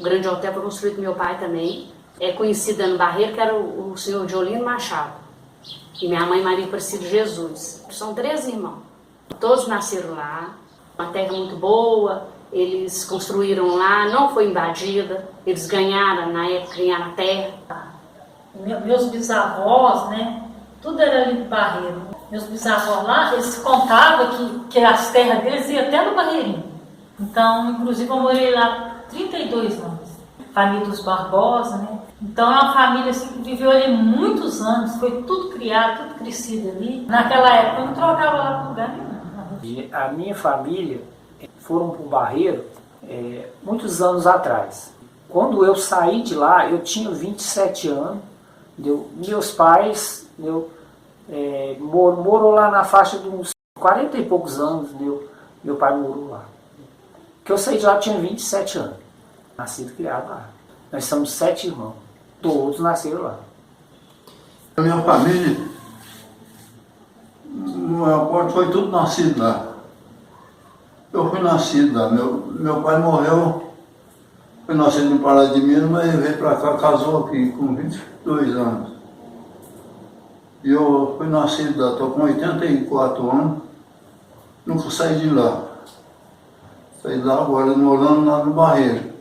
O Grande Hotel foi construído com meu pai também. É conhecida no Barreiro, que era o senhor Diolino Machado. E minha mãe, Maria Aparecida Jesus. São 3 irmãos. Todos nasceram lá. Uma terra muito boa. Eles construíram lá, não foi invadida. Eles ganharam, na época, ganharam a terra. Meus bisavós, né? Tudo era ali do Barreiro. Meus bisavós lá, eles contavam que as terras deles iam até no Barreirinho. Então, inclusive, eu morei lá 32 anos. Família dos Barbosa, né? Então, é uma família assim, que viveu ali muitos anos. Foi tudo criado, tudo crescido ali. Naquela época, eu não trocava lá para lugar nenhum. A minha família foram para o Barreiro muitos anos atrás. Quando eu saí de lá, eu tinha 27 anos. Meus pais morou lá na faixa de uns 40 e poucos anos. Meu pai morou lá. Que eu saí de lá, eu tinha 27 anos. Nascido e criado lá. Nós somos 7 irmãos. Todos nasceram lá. A minha família, no aeroporto, foi tudo nascido lá. Eu fui nascido lá. Meu pai morreu, foi nascido em Pará de Minas, mas veio para cá, casou aqui com 22 anos. E eu fui nascido lá, estou com 84 anos, nunca saí de lá. Saí de lá agora, morando lá no Barreiro.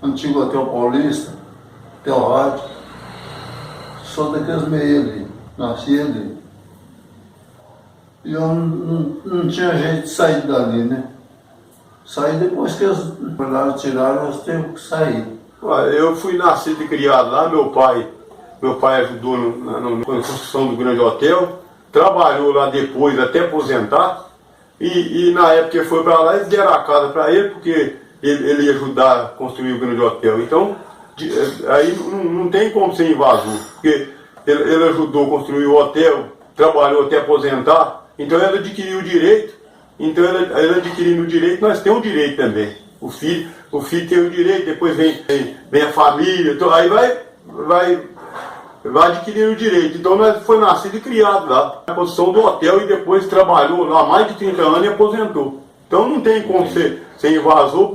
Antigo Hotel Paulista, Hotel Rádio. Sou daqueles meios ali, nasci ali. E eu não tinha jeito de sair dali, né? Saí depois que eles tiraram, eu tive que sair. Eu fui nascido e criado lá, meu pai ajudou na construção do Grande Hotel, trabalhou lá depois até aposentar, e na época que ele foi para lá, eles deram a casa para ele, porque ele ia ajudar a construir o Grande Hotel. Então, aí não tem como ser invasor, porque ele ajudou a construir o hotel, trabalhou até aposentar, então ele adquiriu o direito. Então ele adquirindo o direito, nós temos o direito também. O filho tem o direito, depois vem a família, então aí vai adquirindo o direito. Então nós foi nascido e criado lá, na construção do hotel, e depois trabalhou lá mais de 30 anos e aposentou. Então não tem como ser invasor,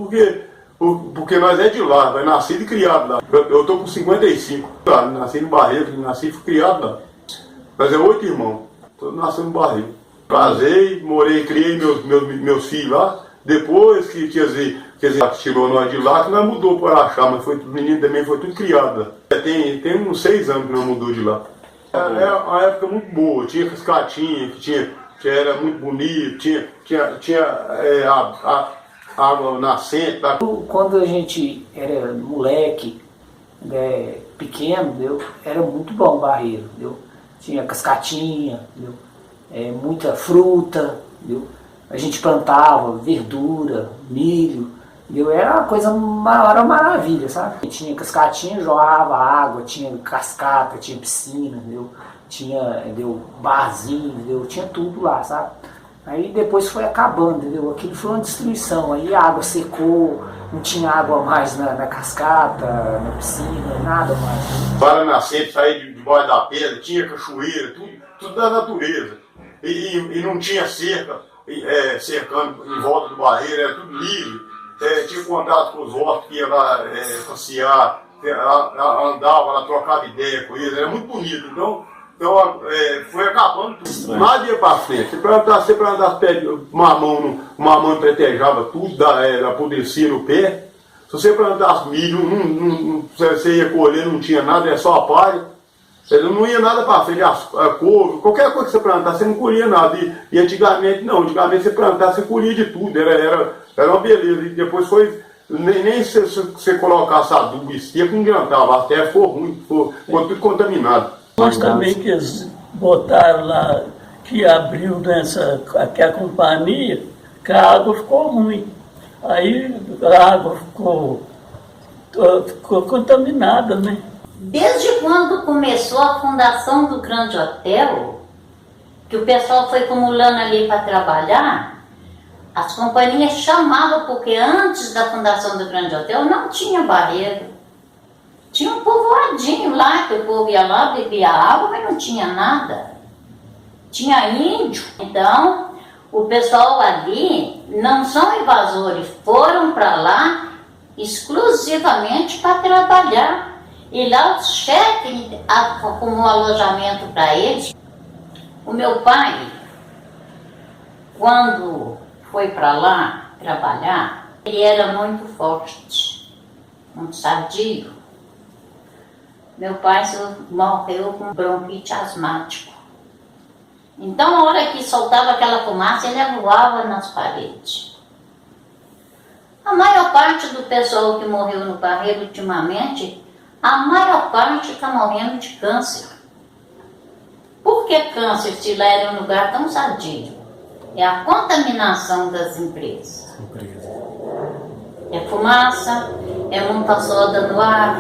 porque nós é de lá, nós nascido e criado lá. Eu estou com 55, nasci no Barreiro, nasci e fui criado lá. Nós é 8 irmãos, todos nascemos no Barreiro. Casei, morei, criei meus filhos lá. Depois que tirou nós de lá, que nós mudou para Araxá, mas o menino também foi tudo criado lá. Tem uns 6 anos que nós mudou de lá. Era uma época muito boa, tinha cascatinha, que era muito bonito, tinha água nascente. Tá? Quando a gente era moleque, pequeno, era muito bom o Barreiro. Tinha cascatinha, muita fruta, a gente plantava verdura, milho, era uma coisa, uma maravilha, sabe? Tinha cascatinha, jorrava água, tinha cascata, tinha piscina, tinha barzinho, tinha tudo lá, sabe? Aí depois foi acabando, aquilo foi uma destruição, aí a água secou, não tinha água mais na cascata, na piscina, nada mais. Para nascer, sair debaixo da pedra, tinha cachoeira, tudo da natureza. E não tinha cerca, cercando em volta do Barreiro, era tudo livre. Tinha contato com os hóspedes que ia lá passear, andava lá, trocava ideia com eles, era muito bonito. Então foi acabando tudo. Nada ia para frente. Você plantasse pé de mamão pretejava tudo, apodrecia no pé. Se você plantasse milho, você ia colher, não tinha nada, era só a palha. Não ia nada para frente, a couve, qualquer coisa que você plantasse, você não colhia nada. E antigamente não, antigamente você plantasse, você colhia de tudo, era uma beleza. E depois foi, nem se você colocasse adubo e seco, não adiantava, a terra ficou ruim, ficou tudo contaminado. Mas também que eles botaram lá, que abriu aqui a companhia, que a água ficou ruim. Aí a água ficou contaminada, né? Desde quando começou a fundação do Grande Hotel, que o pessoal foi acumulando ali para trabalhar, as companhias chamavam, porque antes da fundação do Grande Hotel não tinha Barreiro. Tinha um povoadinho lá, que o povo ia lá, bebia água, mas não tinha nada. Tinha índio. Então, o pessoal ali não são invasores, foram para lá exclusivamente para trabalhar. E lá o chefe arrumou alojamento para eles. O meu pai, quando foi para lá trabalhar, ele era muito forte, muito sadio. Meu pai morreu com bronquite asmático. Então, a hora que soltava aquela fumaça, ele voava nas paredes. A maior parte do pessoal que morreu no Barreiro ultimamente, a maior parte está morrendo de câncer. Por que câncer, se lá era um lugar tão sadio? É a contaminação das empresas. É fumaça, é muita soda no ar.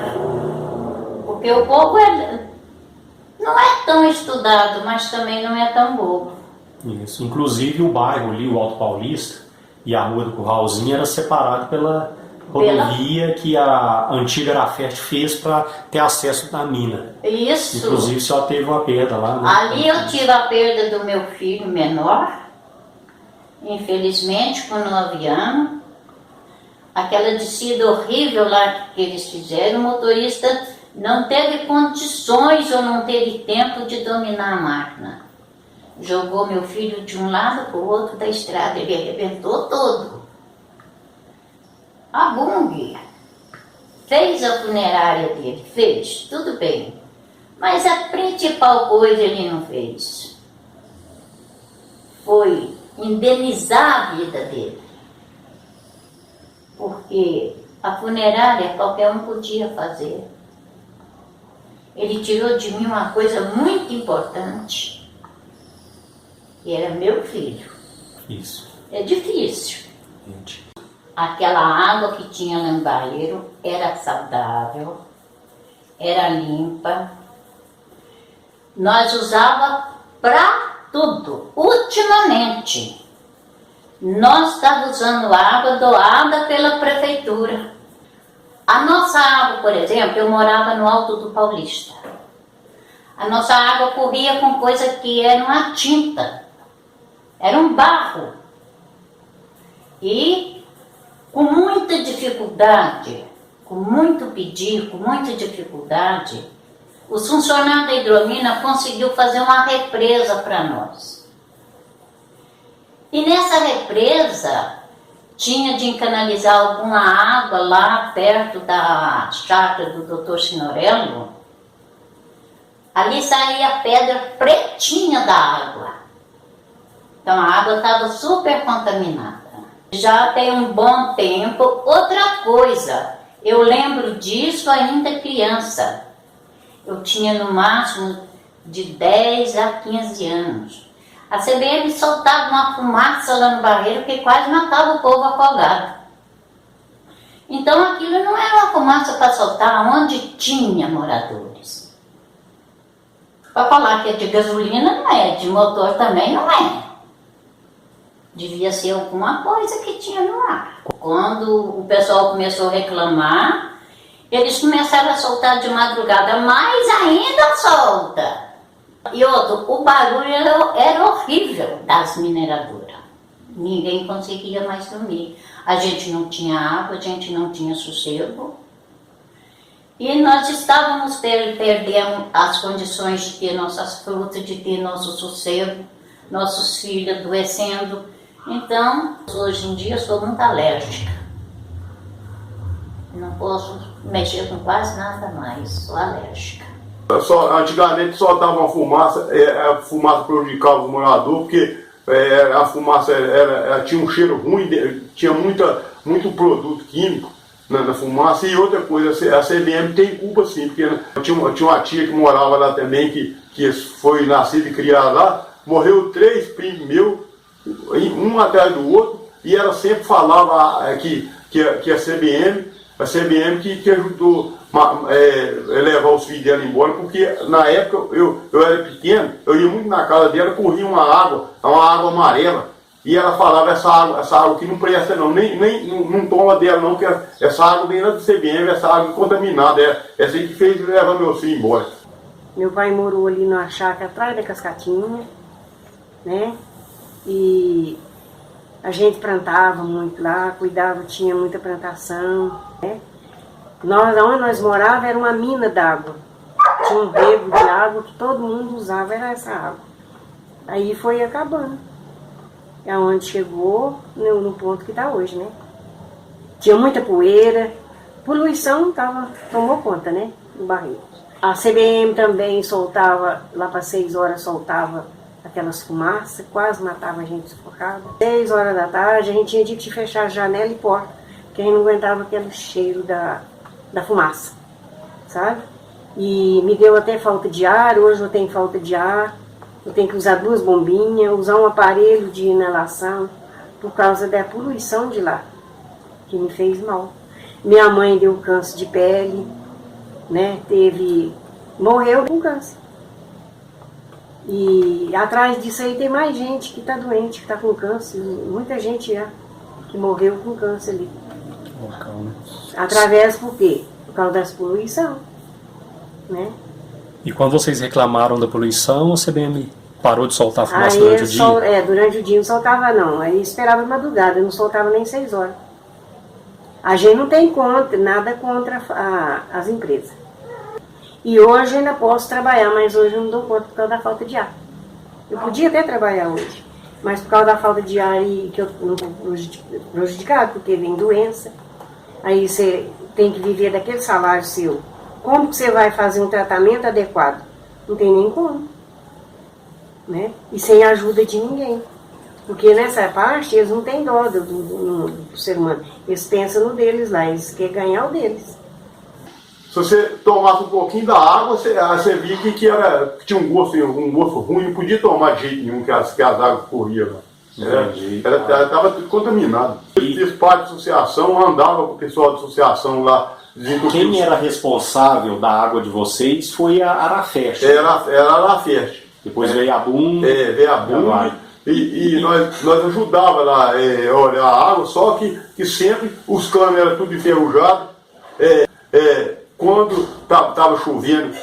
Porque o povo não é tão estudado, mas também não é tão bobo. Isso. Inclusive o bairro ali, o Alto Paulista, e a Rua do Curralzinho era separado pela rodovia que a antiga Arafert fez para ter acesso à mina. Isso. Inclusive só teve uma perda lá, né? Ali eu tive a perda do meu filho menor, infelizmente, com 9 anos. Aquela descida horrível lá que eles fizeram, o motorista não teve condições ou não teve tempo de dominar a máquina. Jogou meu filho de um lado para o outro da estrada, ele arrebentou todo. A Bung fez a funerária dele, fez, tudo bem. Mas a principal coisa ele não fez. Foi indenizar a vida dele. Porque a funerária qualquer um podia fazer. Ele tirou de mim uma coisa muito importante, que era meu filho. Isso. É difícil. Gente. Aquela água que tinha lá no Barreiro era saudável, era limpa. Nós usava para tudo. Ultimamente, nós estávamos usando água doada pela prefeitura. A nossa água, por exemplo, eu morava no Alto do Paulista. A nossa água corria com coisa que era uma tinta. Era um barro. E com muita dificuldade, com muito pedir, com muita dificuldade, os funcionários da Hidromina conseguiu fazer uma represa para nós. E nessa represa tinha de canalizar alguma água lá perto da chácara do Dr. Sinorello. Ali saía pedra pretinha da água. Então a água estava super contaminada. Já tem um bom tempo. Outra coisa, eu lembro disso ainda criança. Eu tinha no máximo de 10 a 15 anos. A CBM soltava uma fumaça lá no Barreiro que quase matava o povo afogado. Então aquilo não era uma fumaça para soltar onde tinha moradores. Para falar que é de gasolina não é, de motor também não é. Devia ser alguma coisa que tinha no ar. Quando o pessoal começou a reclamar, eles começaram a soltar de madrugada, mas ainda solta. E outro, o barulho era horrível das mineradoras. Ninguém conseguia mais dormir. A gente não tinha água, a gente não tinha sossego. E nós estávamos perdendo as condições de ter nossas frutas, de ter nosso sossego, nossos filhos adoecendo. Então, hoje em dia eu sou muito alérgica. Não posso mexer com quase nada mais, sou alérgica. Antigamente soltava uma fumaça, a fumaça prejudicava o morador, porque a fumaça tinha um cheiro ruim, tinha muito produto químico na fumaça. E outra coisa, a CBM tem culpa sim, porque tinha uma tia que morava lá também, que foi nascida e criada lá, morreu 3 primos meus, um atrás do outro, e ela sempre falava que a CBM que ajudou levar os filhos dela embora, porque na época eu era pequeno, eu ia muito na casa dela, corria uma água amarela, e ela falava, essa água aqui não presta não, não toma dela não, porque essa água vem lá do CBM, essa água contaminada, essa aí que fez levar meus filhos embora. Meu pai morou ali na chácara atrás da Cascatinha, né? E A gente plantava muito lá, cuidava, tinha muita plantação, né? Onde nós morávamos era uma mina d'água. Tinha um rego de água que todo mundo usava, era essa água. Aí foi acabando. É onde chegou no ponto que está hoje, né? Tinha muita poeira, poluição tomou conta, né? No barril. A CBM também soltava, lá para 6 horas soltava aquelas fumaças, quase matava a gente sufocada. 6 horas da tarde a gente tinha de fechar a janela e porta, porque a gente não aguentava aquele cheiro da fumaça, sabe? E me deu até falta de ar, hoje eu tenho falta de ar, eu tenho que usar 2 bombinhas, usar um aparelho de inalação, por causa da poluição de lá, que me fez mal. Minha mãe deu câncer de pele, né? Morreu com câncer. E atrás disso aí tem mais gente que está doente, que está com câncer, muita gente que morreu com câncer ali. Através por quê? Por causa das poluição, né? E quando vocês reclamaram da poluição, a CBM parou de soltar a fumaça durante o dia? Durante o dia não soltava não, aí esperava de madrugada, não soltava nem 6 horas. A gente não tem nada contra as empresas. E hoje ainda posso trabalhar, mas hoje eu não dou conta por causa da falta de ar. Eu podia até trabalhar hoje, mas por causa da falta de ar e que eu não estou prejudicado, porque vem doença. Aí você tem que viver daquele salário seu. Como que você vai fazer um tratamento adequado? Não tem nem como, né? E sem ajuda de ninguém. Porque nessa parte eles não têm dó do ser humano. Eles pensam no deles lá, eles querem ganhar o deles. Se você tomasse um pouquinho da água, você via que tinha um gosto ruim, não podia tomar de jeito nenhum que as águas corriam lá. Estava tudo contaminado. Fiz parte da associação, andava com o pessoal da associação lá. Quem era responsável da água de vocês foi a Arafest. Era a Arafest. Depois veio a Bung. Veio a Bung. E nós ajudava lá a olhar a água, só que sempre os canos eram tudo enferrujados. Quando estava chovendo,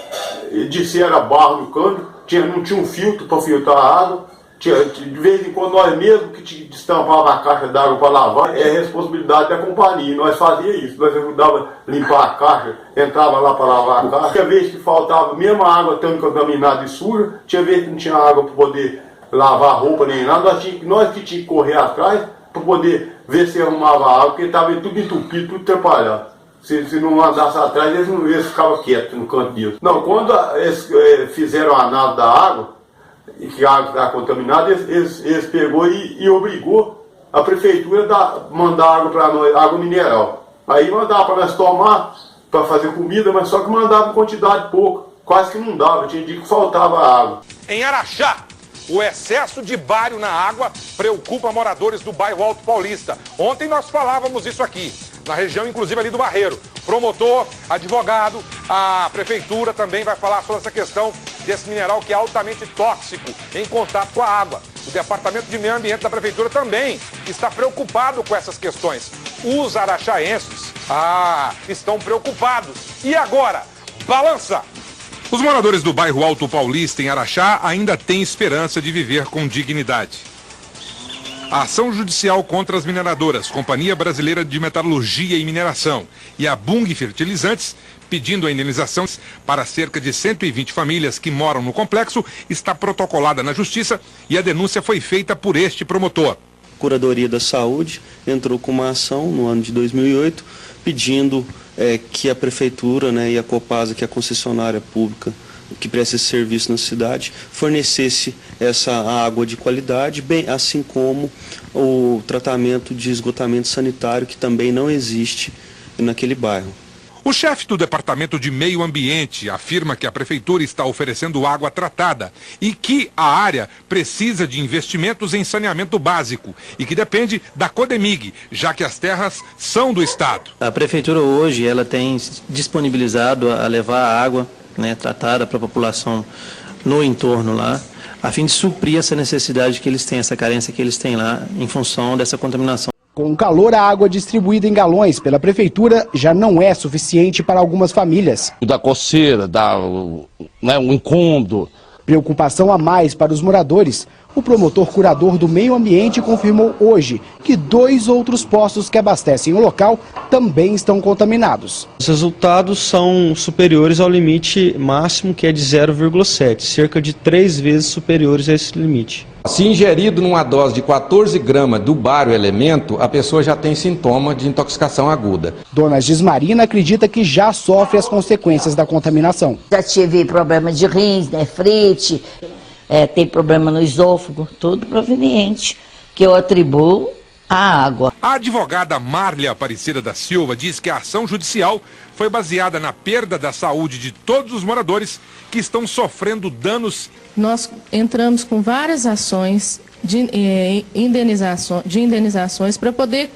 era barro no cano, não tinha um filtro para filtrar a água. De vez em quando nós mesmos que destampava a caixa d'água para lavar, é responsabilidade da companhia. Nós fazíamos isso, nós ajudava a limpar a caixa, entrava lá para lavar a caixa. Tinha vez que faltava, mesmo a água estando contaminada e suja, tinha vez que não tinha água para poder lavar a roupa nem nada, nós que tínhamos que correr atrás para poder ver se arrumava a água, porque estava tudo entupido, tudo atrapalhado. Se não andasse atrás, eles ficavam quietos no canto deles. Não, quando eles fizeram a análise da água, e que a água estava contaminada, eles pegou e obrigou a prefeitura a mandar água para nós, água mineral. Aí mandava para nós tomar, para fazer comida, mas só que mandava em quantidade pouca, quase que não dava, tinha dia que faltava água. Em Araxá, o excesso de bário na água preocupa moradores do bairro Alto Paulista. Ontem nós falávamos isso aqui, na região inclusive ali do Barreiro. Promotor, advogado, a prefeitura também vai falar sobre essa questão desse mineral que é altamente tóxico em contato com a água. O Departamento de Meio Ambiente da Prefeitura também está preocupado com essas questões. Os araxaenses, estão preocupados. E agora? Balança! Os moradores do bairro Alto Paulista, em Araxá, ainda têm esperança de viver com dignidade. A ação judicial contra as mineradoras, Companhia Brasileira de Metalurgia e Mineração e a Bung Fertilizantes, pedindo a indenização para cerca de 120 famílias que moram no complexo, está protocolada na Justiça e a denúncia foi feita por este promotor. A Curadoria da Saúde entrou com uma ação no ano de 2008 pedindo que a Prefeitura, e a Copasa, que é a concessionária pública que presta esse serviço na cidade, fornecesse essa água de qualidade, bem assim como o tratamento de esgotamento sanitário, que também não existe naquele bairro. O chefe do Departamento de Meio Ambiente afirma que a Prefeitura está oferecendo água tratada e que a área precisa de investimentos em saneamento básico e que depende da Codemig, já que as terras são do Estado. A Prefeitura hoje ela tem disponibilizado a levar a água tratada para a população no entorno lá, a fim de suprir essa necessidade que eles têm, essa carência que eles têm lá em função dessa contaminação. Com o calor, a água distribuída em galões pela Prefeitura já não é suficiente para algumas famílias. Da coceira, um incômodo. Preocupação a mais para os moradores O promotor curador do meio ambiente confirmou hoje que 2 outros postos que abastecem o local também estão contaminados. Os resultados são superiores ao limite máximo, que é de 0,7, cerca de 3 vezes superiores a esse limite. Se ingerido numa dose de 14 gramas do baro-elemento, a pessoa já tem sintoma de intoxicação aguda. Dona Gismarina acredita que já sofre as consequências da contaminação. Já tive problema de rins, nefrite, tem problema no esôfago, tudo proveniente que eu atribuo à água. A advogada Márlia Aparecida da Silva diz que a ação judicial foi baseada na perda da saúde de todos os moradores que estão sofrendo danos. Nós entramos com várias ações de indenizações para poder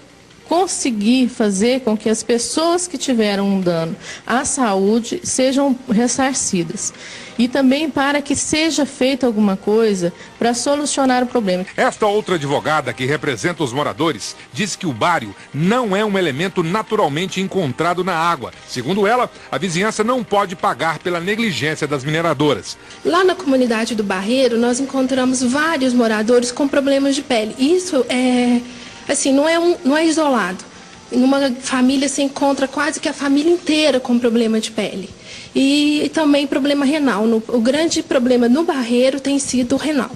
conseguir fazer com que as pessoas que tiveram um dano à saúde sejam ressarcidas. E também para que seja feita alguma coisa para solucionar o problema. Esta outra advogada, que representa os moradores, diz que o bário não é um elemento naturalmente encontrado na água. Segundo ela, a vizinhança não pode pagar pela negligência das mineradoras. Lá na comunidade do Barreiro, nós encontramos vários moradores com problemas de pele. Isso assim, não é isolado. Em uma família se encontra quase que a família inteira com problema de pele. E também problema renal. O grande problema no Barreiro tem sido o renal.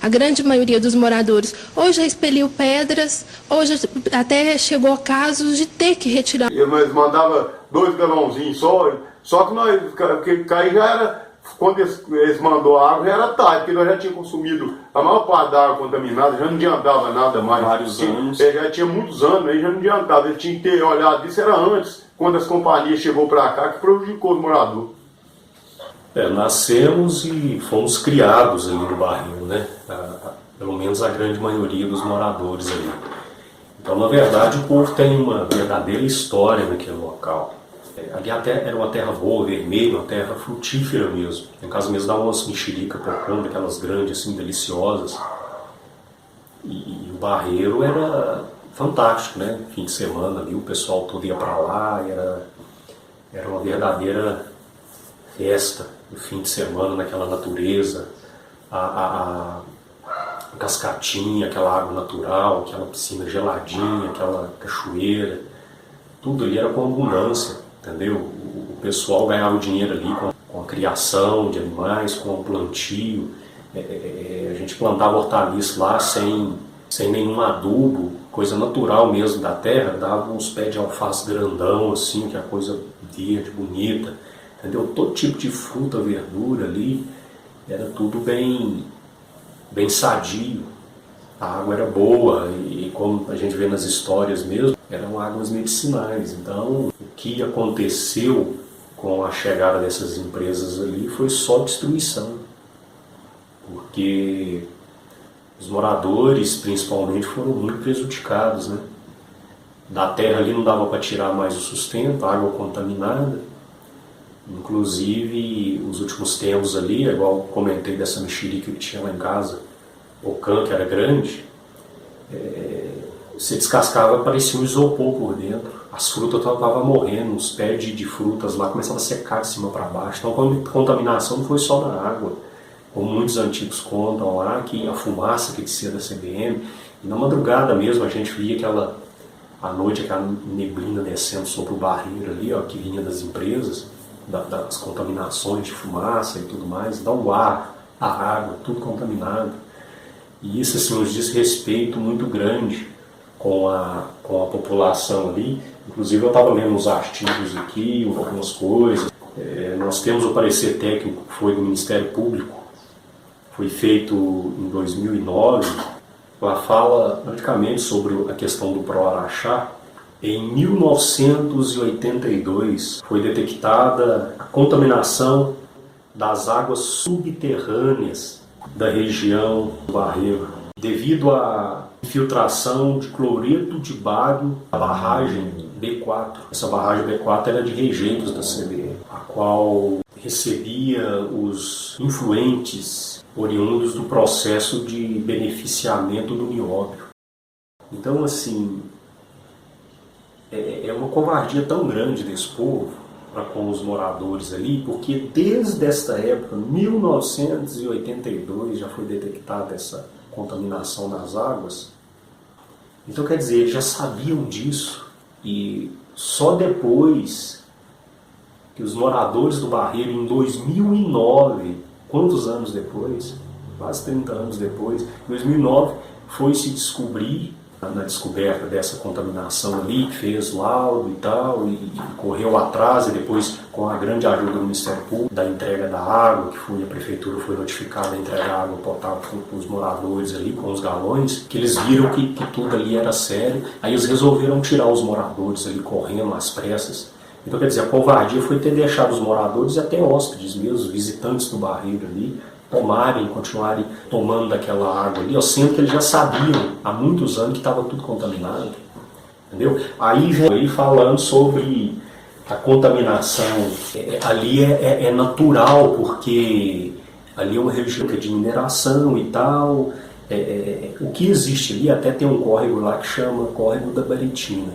A grande maioria dos moradores ou já expeliu pedras, ou já até chegou a casos de ter que retirar. Mas mandava 2 galãozinhos só que nós, que aí já era, quando eles mandou a água, já era tarde, porque nós já tínhamos consumido a maior parte da água contaminada, já não adiantava nada mais. Vários anos. Já tinha muitos anos, aí já não adiantava, ele tinha que ter olhado isso, era antes, quando as companhias chegou para cá, que prejudicou os moradores. Nascemos e fomos criados ali no Barreiro, né? Pelo menos a grande maioria dos moradores ali. Então, na verdade, o povo tem uma verdadeira história naquele local. Ali até era uma terra boa, vermelha, uma terra frutífera mesmo. Em casa mesmo dava umas mexerica pocando, aquelas grandes, assim, deliciosas. E o Barreiro era fantástico, né? Fim de semana ali, o pessoal todo ia para lá, era uma verdadeira festa no fim de semana, naquela natureza, a cascatinha, aquela água natural, aquela piscina geladinha, aquela cachoeira, tudo ali era com abundância, entendeu? O pessoal ganhava dinheiro ali com a criação de animais, com o plantio. A gente plantava hortaliças lá sem nenhum adubo, coisa natural mesmo da terra, dava uns pés de alface grandão, assim, que é a coisa verde, bonita, entendeu? Todo tipo de fruta, verdura ali, era tudo bem sadio. A água era boa e como a gente vê nas histórias mesmo, eram águas medicinais. Então, o que aconteceu com a chegada dessas empresas ali foi só destruição. Porque os moradores, principalmente, foram muito prejudicados, né? Da terra ali não dava para tirar mais o sustento, água contaminada. Inclusive, os últimos tempos ali, igual comentei dessa mexerica que tinha lá em casa, o cã que era grande, você descascava, parecia um isopor por dentro. As frutas estavam morrendo, os pés de frutas lá começavam a secar de cima para baixo. Então a contaminação não foi só na água, como muitos antigos contam lá, que a fumaça que descia da CBM, e na madrugada mesmo a gente via à noite aquela neblina descendo sobre o Barreiro ali, ó, que vinha das empresas, das contaminações de fumaça e tudo mais. Então o ar, a água, tudo contaminado. E isso assim, nos diz respeito muito grande com a população ali. Inclusive eu estava lendo uns artigos aqui, algumas coisas. Nós temos o parecer técnico que foi do Ministério Público, foi feito em 2009. Ela fala praticamente sobre a questão do Proaraxá. Em 1982 foi detectada a contaminação das águas subterrâneas da região do Barreiro, devido à infiltração de cloreto de bário da barragem B4. Essa barragem B4 era de rejeitos da CBM, a qual recebia os influentes oriundos do processo de beneficiamento do nióbio. Então, assim, é uma covardia tão grande desse povo para com os moradores ali, porque desde esta época, 1982, já foi detectada essa contaminação nas águas. Então, quer dizer, eles já sabiam disso, e só depois que os moradores do Barreiro, em 2009, quantos anos depois? Quase 30 anos depois, em 2009, foi se descobrir, na descoberta dessa contaminação ali, que fez laudo e tal, e correu atrás, e depois, com a grande ajuda do Ministério Público, da entrega da água, que a prefeitura foi notificada a entregar água potável para os moradores ali, com os galões, que eles viram que tudo ali era sério, aí eles resolveram tirar os moradores ali, correndo às pressas. Então, quer dizer, a covardia foi ter deixado os moradores e até hóspedes mesmo, visitantes do Barreiro ali, continuarem tomando daquela água ali, sendo que eles já sabiam há muitos anos que estava tudo contaminado, entendeu? Aí vem ele falando sobre a contaminação, ali é natural, porque ali é uma região de mineração e tal, o que existe ali, até tem um córrego lá que chama Córrego da Baritina.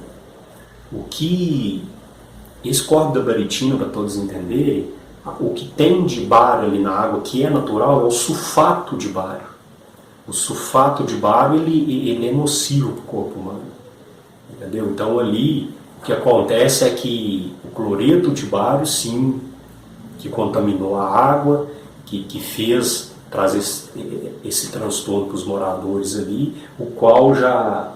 Esse córrego da Baritina, para todos entenderem, o que tem de bário ali na água, que é natural, é o sulfato de bário. O sulfato de bário, ele é nocivo para o corpo humano. Entendeu? Então ali, o que acontece é que o cloreto de bário, sim, que contaminou a água, que traz esse transtorno para os moradores ali, o qual já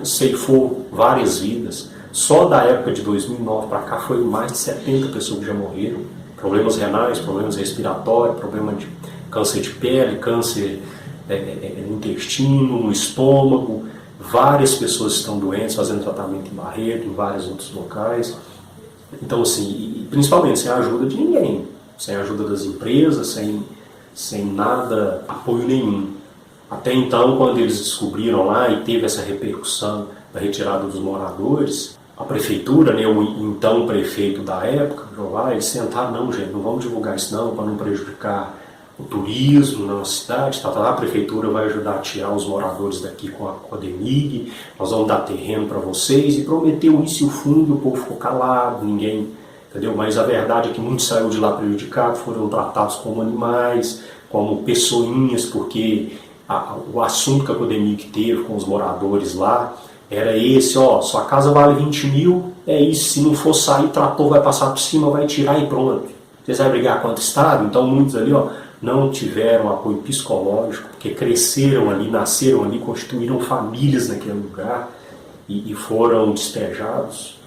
ceifou várias vidas. Só da época de 2009 para cá foi mais de 70 pessoas que já morreram. Problemas renais, problemas respiratórios, problema de câncer de pele, câncer no intestino, no estômago. Várias pessoas estão doentes, fazendo tratamento em Barreto, em vários outros locais. Então, assim, principalmente sem a ajuda de ninguém, sem a ajuda das empresas, sem nada, apoio nenhum. Até então, quando eles descobriram lá e teve essa repercussão da retirada dos moradores, a prefeitura, né, o então prefeito da época, eles sentaram, não, gente, não vamos divulgar isso não, para não prejudicar o turismo na nossa cidade, a prefeitura vai ajudar a tirar os moradores daqui com a Codemig, nós vamos dar terreno para vocês, e prometeu isso e o fundo, o povo ficou calado, ninguém, entendeu? Mas a verdade é que muitos saíram de lá prejudicados, foram tratados como animais, como pessoinhas, porque o assunto que a Codemig teve com os moradores lá, era esse, sua casa vale 20 mil, é isso, se não for sair, o trator vai passar por cima, vai tirar e pronto. Vocês vão brigar contra o Estado? Então muitos ali, não tiveram apoio psicológico, porque cresceram ali, nasceram ali, constituíram famílias naquele lugar e foram despejados,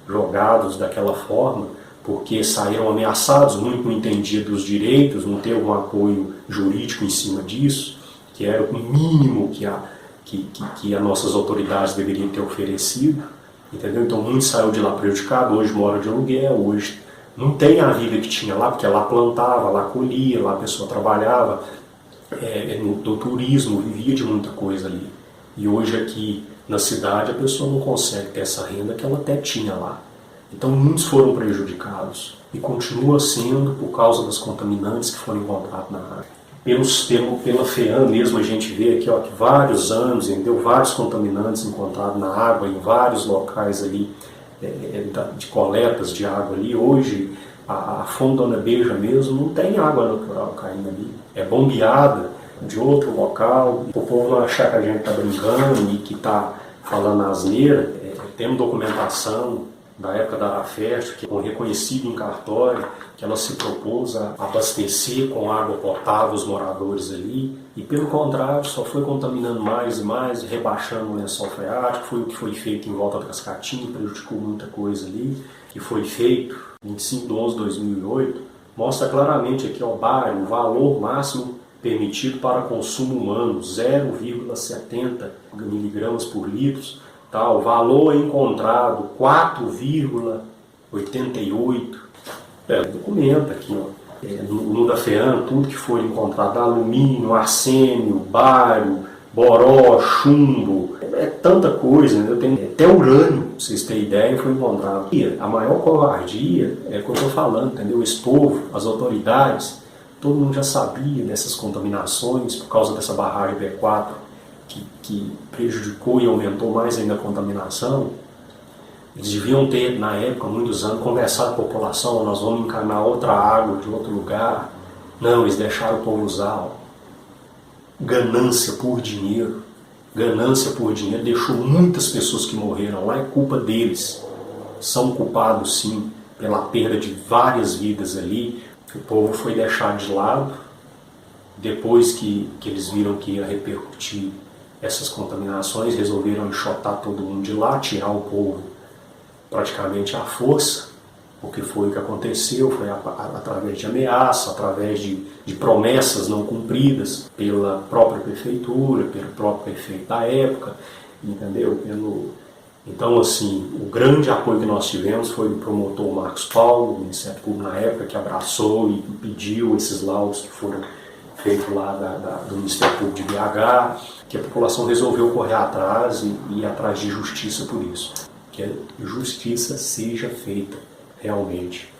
jogados daquela forma, porque saíram ameaçados, muito não entendiam dos direitos, não teve um apoio jurídico em cima disso, que era o mínimo que as nossas autoridades deveriam ter oferecido, entendeu? Então muitos saíram de lá prejudicados, hoje moram de aluguel, hoje não tem a vida que tinha lá, porque lá plantava, lá colhia, lá a pessoa trabalhava, no turismo, vivia de muita coisa ali. E hoje aqui na cidade a pessoa não consegue ter essa renda que ela até tinha lá. Então muitos foram prejudicados e continua sendo por causa das contaminantes que foram encontradas na água. Pela FEAM mesmo a gente vê aqui que vários anos, entendeu? Vários contaminantes encontrados na água em vários locais ali de coletas de água ali. Hoje a fonte Dona Beija mesmo não tem água natural caindo ali, é bombeada de outro local. O povo não achar que a gente está brincando e que está falando asneira, temos documentação da época da Arafest, que é reconhecido em cartório, que ela se propôs a abastecer com água potável os moradores ali, e pelo contrário, só foi contaminando mais e mais, rebaixando o lençol freático. Foi o que foi feito em volta da Cascatinha, prejudicou muita coisa ali, que foi feito 25/11/2008, mostra claramente aqui o valor máximo permitido para consumo humano, 0,70 miligramas por litro. O valor encontrado 4,88. Documenta aqui, no da FEAM, tudo que foi encontrado: alumínio, arsênio, bário, boró, chumbo, tanta coisa, né? Tem até urânio, pra vocês terem ideia, foi encontrado. E a maior covardia é o que eu estou falando, entendeu? Esse povo, as autoridades, todo mundo já sabia dessas contaminações por causa dessa barragem B4, que prejudicou e aumentou mais ainda a contaminação. Eles deviam ter, na época, muitos anos, conversado com a população, nós vamos encanar outra água de outro lugar. Não, eles deixaram o povo usar. Ganância por dinheiro. Ganância por dinheiro deixou muitas pessoas que morreram lá, é culpa deles. São culpados, sim, pela perda de várias vidas ali. O povo foi deixado de lado. Depois que eles viram que ia repercutir essas contaminações, resolveram enxotar todo mundo de lá, tirar o povo praticamente à força, porque foi o que aconteceu, foi através de ameaça, através de promessas não cumpridas pela própria prefeitura, pelo próprio prefeito da época, entendeu? Então, assim, o grande apoio que nós tivemos foi do promotor Marcos Paulo, do Ministério Público na época, que abraçou e pediu esses laudos que foram feitos lá do Ministério Público de BH, que a população resolveu correr atrás e ir atrás de justiça por isso. Que a justiça seja feita realmente,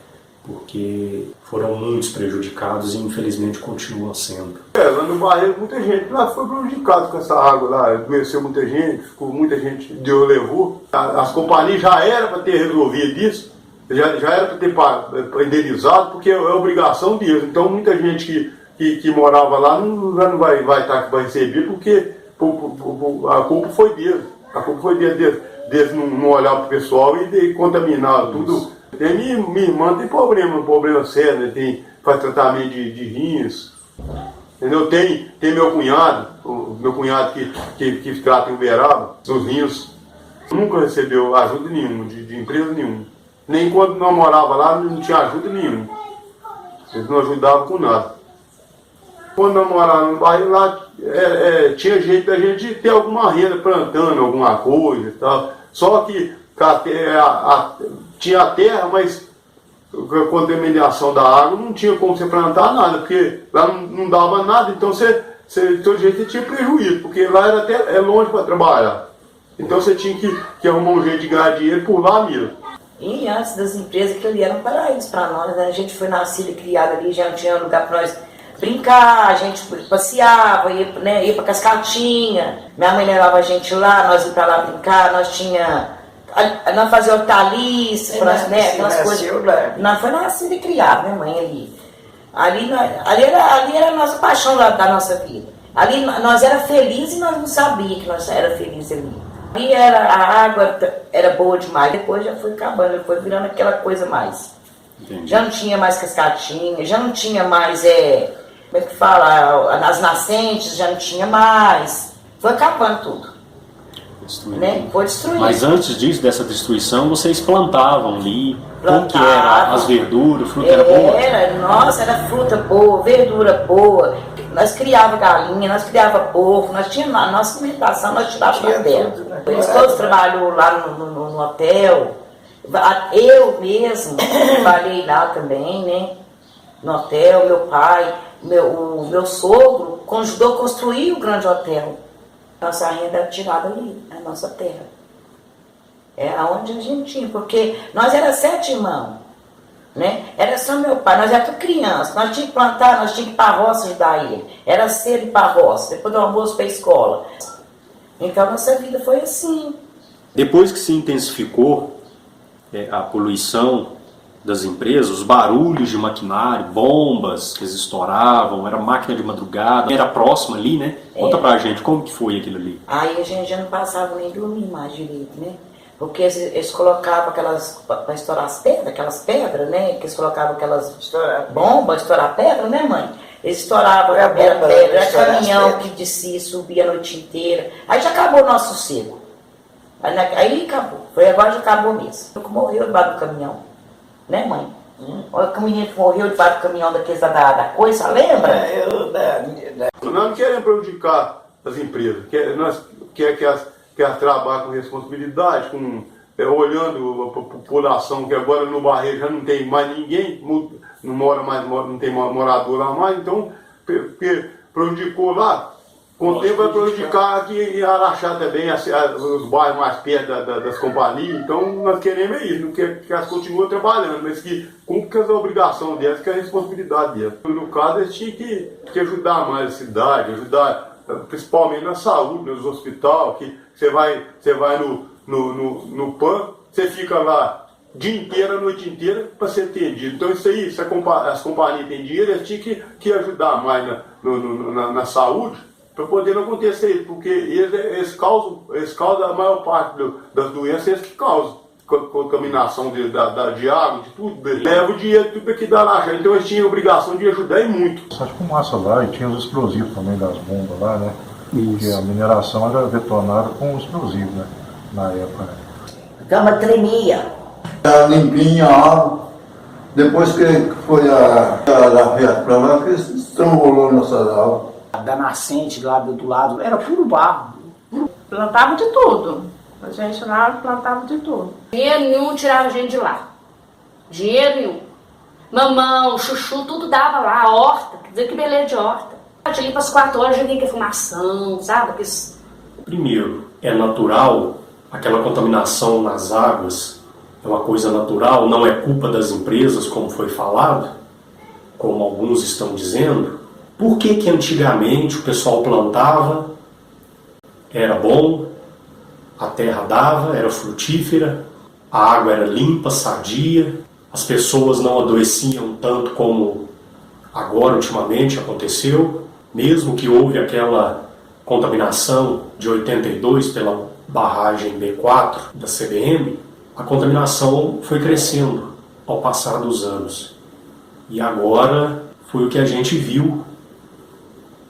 porque foram muitos prejudicados e infelizmente continuam sendo. Lá no Barreiro muita gente lá foi prejudicada com essa água lá, adoeceu muita gente, ficou muita gente, Deus levou. As companhias já eram para ter resolvido isso, já era para ter indenizado, porque é obrigação deles. Então muita gente que morava lá já não vai receber, porque a culpa foi deles. A culpa foi deles não olhar para o pessoal e contaminar tudo. Minha irmã tem problema sério, né? Faz tratamento de rins, entendeu? Tem meu cunhado que trata em Uberaba, os rins, nunca recebeu ajuda nenhuma, de empresa nenhuma. Nem quando nós morava lá não tinha ajuda nenhuma. Eles não ajudavam com nada. Quando nós morávamos no bairro lá, tinha jeito da gente ter alguma renda plantando alguma coisa e tal. Só que tinha a terra, mas com a contaminação da água não tinha como você plantar nada, porque lá não dava nada, então todo jeito você tinha prejuízo, porque lá era até longe para trabalhar. Então você tinha que arrumar um jeito de ganhar dinheiro por lá mesmo. E antes das empresas, que ali era um paraíso para nós, né? A gente foi nascido e criado ali, já tinha lugar para nós brincar, a gente passeava, ia para Cascatinha, minha mãe levava a gente lá, nós íamos para lá brincar, nós fazia hortaliça, aquelas coisas. Nós foi nascido e criado, né, mãe, ali era a nossa paixão lá da nossa vida. Ali nós era felizes e nós não sabíamos que nós era felizes ali. Ali a água era boa demais, depois já foi acabando, foi virando aquela coisa mais. Entendi. Já não tinha mais Cascatinha, já não tinha mais, como é que fala, as nascentes, já não tinha mais. Foi acabando tudo. Né? Foi destruído. Mas antes disso, dessa destruição, vocês plantavam ali, como que era? As verduras, fruta era boa? Nossa, era fruta boa, verdura boa. Nós criávamos galinha, nós criávamos porco, nós tínhamos a nossa alimentação, nós tirávamos da terra. Eles todos trabalhou lá no hotel. Eu mesmo trabalhei lá também, né? No hotel, meu pai, o meu sogro ajudou a construir o grande hotel. Nossa renda era tirada ali, na nossa terra. É aonde a gente tinha, porque nós éramos 7 irmãos, né? Era só meu pai, nós éramos crianças, nós tínhamos que plantar, nós tínhamos que ir para a roça ajudar ele. Era cedo ir para a roça, depois do almoço para a escola. Então nossa vida foi assim. Depois que se intensificou a poluição das empresas, os barulhos de maquinário, bombas que eles estouravam, era máquina de madrugada, era próximo ali, né? Conta pra gente como que foi aquilo ali. Aí a gente já não passava nem dormir mais direito, né? Porque eles colocavam aquelas, para estourar as pedras, aquelas pedras, né? Que eles colocavam aquelas bombas, estourar pedra, né, mãe? Eles estouravam, era pedra, era caminhão que descia, subia a noite inteira. Aí já acabou o nosso sossego. Aí acabou, agora já acabou mesmo. Morreu debaixo do caminhão. Né, mãe? Olha que o menino morreu debaixo do caminhão daqueles da coisa, lembra? Nós não queremos prejudicar as empresas, nós queremos que elas trabalhem com responsabilidade, olhando a população, que agora no Barreiro já não tem mais ninguém, não tem morador lá mais, então prejudicou lá. Com o tempo vai prejudicar aqui em Araxá também, os bairros mais perto das companhias. Então nós queremos isso, que elas continuem trabalhando, mas que cumpram a obrigação delas, que é a responsabilidade delas. No caso, eles tinham que ajudar mais a cidade, ajudar principalmente na saúde, nos hospitais, que você vai no PAN, você fica lá o dia inteiro, a noite inteira, para ser atendido. Então isso aí, se as companhias têm dinheiro, eles tinham que ajudar mais na saúde, para poder não acontecer isso, porque eles causam a maior parte das doenças, eles que causam. Contaminação de água, de tudo, leva o dinheiro, tudo que dá lá. Então eles tinham a obrigação de ajudar e muito. Só de fumaça lá, e tinha os explosivos também das bombas lá, né? Porque a mineração era detonada com explosivo, né? Na época, né? A cama tremia. Era limpinha a água. Depois que foi a festa para lá, que estrangulou nossas águas. Da nascente lá do lado, era puro barro. Plantava de tudo. A gente lá plantava de tudo. Dinheiro nenhum tirava a gente de lá. Dinheiro nenhum. Mamão, chuchu, tudo dava lá. A horta, quer dizer, que beleza de horta. Ali para as 4 horas já vinha que fumação, sabe? Primeiro, é natural aquela contaminação nas águas. É uma coisa natural, não é culpa das empresas, como foi falado, como alguns estão dizendo. Por que antigamente o pessoal plantava, era bom, a terra dava, era frutífera, a água era limpa, sadia, as pessoas não adoeciam tanto como agora, ultimamente, aconteceu, mesmo que houve aquela contaminação de 82 pela barragem B4 da CBM, a contaminação foi crescendo ao passar dos anos. E agora foi o que a gente viu,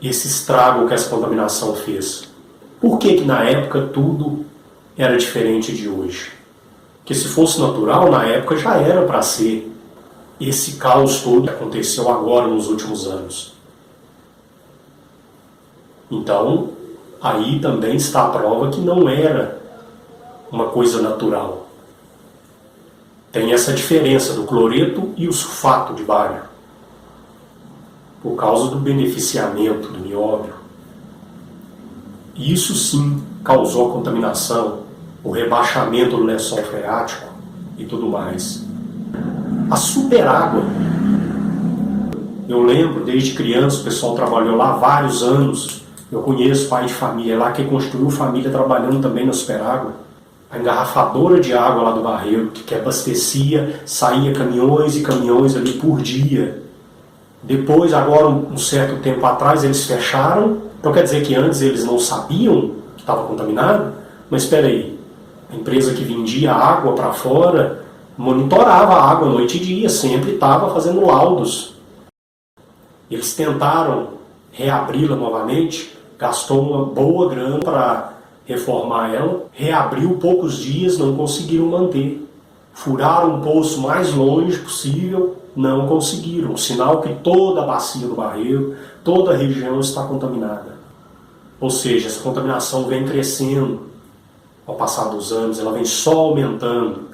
esse estrago que essa contaminação fez. Por que na época tudo era diferente de hoje? Porque se fosse natural, na época já era para ser esse caos todo que aconteceu agora nos últimos anos. Então, aí também está a prova que não era uma coisa natural. Tem essa diferença do cloreto e o sulfato de bário, por causa do beneficiamento do nióbio. Isso sim causou a contaminação, o rebaixamento do lençol freático e tudo mais. A superágua. Eu lembro, desde criança, o pessoal trabalhou lá vários anos. Eu conheço pai de família lá que construiu família trabalhando também na superágua. A engarrafadora de água lá do Barreiro, que abastecia, saía caminhões e caminhões ali por dia. Depois, agora, um certo tempo atrás, eles fecharam. Então quer dizer que antes eles não sabiam que estava contaminado? Mas espera aí, a empresa que vendia água para fora monitorava a água noite e dia, sempre estava fazendo laudos. Eles tentaram reabri-la novamente, gastou uma boa grana para reformar ela, reabriu poucos dias, não conseguiram manter. Furaram um poço mais longe possível, não conseguiram. Sinal que toda a bacia do Barreiro, toda a região está contaminada. Ou seja, essa contaminação vem crescendo ao passar dos anos, ela vem só aumentando.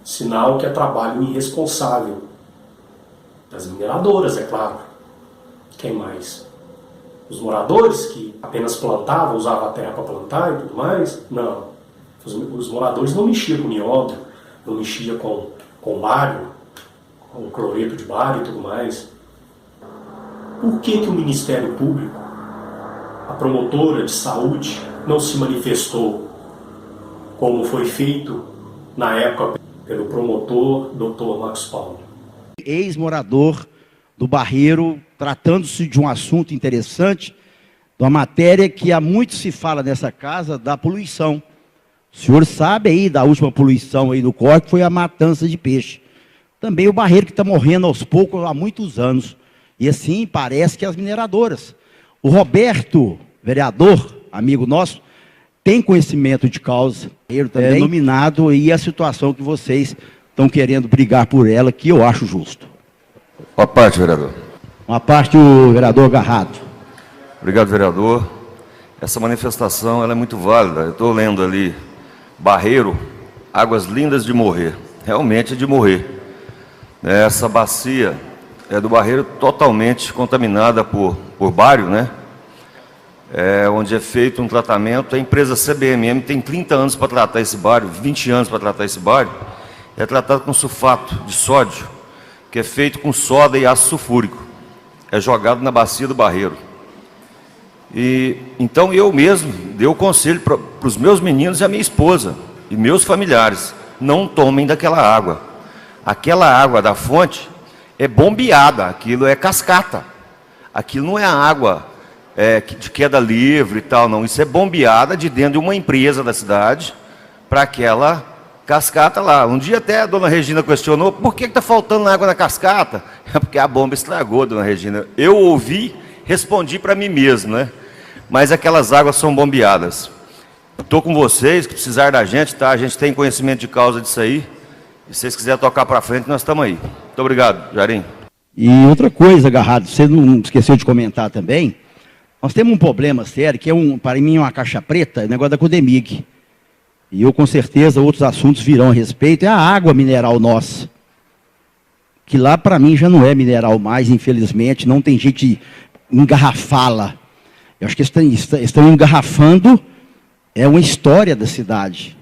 Sinal que é trabalho irresponsável das mineradoras, é claro. Quem mais? Os moradores que apenas plantavam, usavam a terra para plantar e tudo mais? Não. Os moradores não mexiam com nióbio, não mexiam com bário, com cloreto de bário e tudo mais. Por que o Ministério Público, a promotora de saúde, não se manifestou como foi feito na época pelo promotor Dr. Marcos Paulo? Ex-morador do Barreiro, tratando-se de um assunto interessante, de uma matéria que há muito se fala nessa casa, da poluição. O senhor sabe aí da última poluição aí do corte, foi a matança de peixe. Também o Barreiro que está morrendo aos poucos há muitos anos. E assim parece que as mineradoras. O Roberto, vereador, amigo nosso, tem conhecimento de causa. Ele também é nominado e a situação que vocês estão querendo brigar por ela, que eu acho justo. Uma parte, vereador. Uma parte, o vereador Garrato. Obrigado, vereador. Essa manifestação ela é muito válida. Eu estou lendo ali, Barreiro, águas lindas de morrer. Realmente é de morrer. Essa bacia é do Barreiro totalmente contaminada por bário, né? Onde é feito um tratamento. A empresa CBMM tem 30 anos para tratar esse bário, 20 anos para tratar esse bário. É tratado com sulfato de sódio, que é feito com soda e ácido sulfúrico. É jogado na bacia do Barreiro. E então eu mesmo dei o conselho para os meus meninos e a minha esposa e meus familiares. não tomem daquela água. Aquela água da fonte é bombeada, aquilo é cascata. Aquilo não é a água de queda livre e tal, não. Isso é bombeada de dentro de uma empresa da cidade para aquela cascata lá. Um dia até a dona Regina questionou, por que está faltando água na cascata? É porque a bomba estragou, dona Regina. Eu ouvi, respondi para mim mesmo, né? Mas aquelas águas são bombeadas. Estou com vocês, que precisar da gente, tá? A gente tem conhecimento de causa disso aí. E se vocês quiserem tocar para frente, nós estamos aí. Muito obrigado, Jairim. E outra coisa, Garrado, você não esqueceu de comentar também, nós temos um problema sério, que para mim é uma caixa preta, é o negócio da Codemig. E eu, com certeza, outros assuntos virão a respeito, é a água mineral nossa. Que lá, para mim, já não é mineral mais, infelizmente, não tem jeito de engarrafá-la. Eu acho que estão engarrafando uma história da cidade,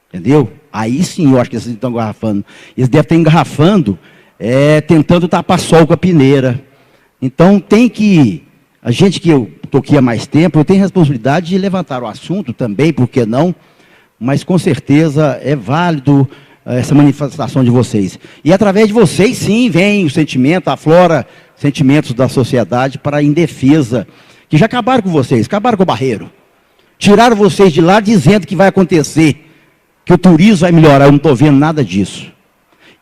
entendeu? Aí sim, eu acho que eles estão engarrafando. Eles devem estar engarrafando, tentando tapar sol com a peneira. Então, tem que... A gente que eu estou aqui há mais tempo, eu tenho responsabilidade de levantar o assunto também, por que não? Mas, com certeza, é válido essa manifestação de vocês. E, através de vocês, sim, vem o sentimento, aflora sentimentos da sociedade em defesa, que já acabaram com vocês, acabaram com o Barreiro. Tiraram vocês de lá dizendo que vai acontecer, que o turismo vai melhorar. Eu não estou vendo nada disso.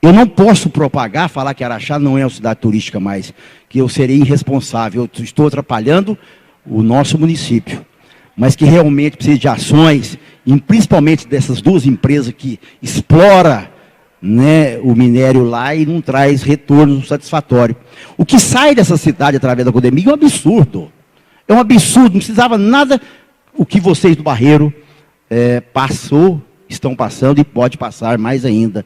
Eu não posso propagar, falar que Araxá não é uma cidade turística mais, que eu serei irresponsável. Eu estou atrapalhando o nosso município. Mas que realmente precisa de ações, e principalmente dessas duas empresas que exploram, né, o minério lá e não traz retorno satisfatório. O que sai dessa cidade através da Codemig é um absurdo. É um absurdo, não precisava nada o que vocês do Barreiro estão passando e pode passar mais ainda.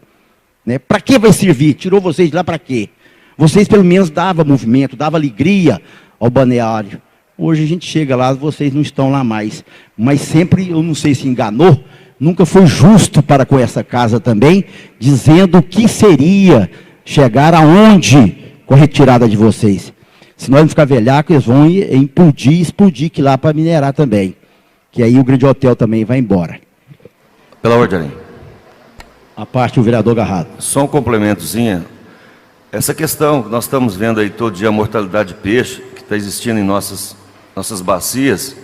Né? Para que vai servir? Tirou vocês de lá para quê? Vocês pelo menos davam movimento, davam alegria ao balneário. Hoje a gente chega lá, vocês não estão lá mais. Mas sempre, eu não sei se enganou, nunca foi justo para com essa casa também, dizendo que seria chegar aonde com a retirada de vocês. Se nós não ficar velhaco, eles vão explodir que lá para minerar também. Que aí o Grande Hotel também vai embora. Pela ordem. A parte do vereador Garrado. Só um complementozinho. Essa questão que nós estamos vendo aí todo dia, a mortalidade de peixe, que está existindo em nossas bacias,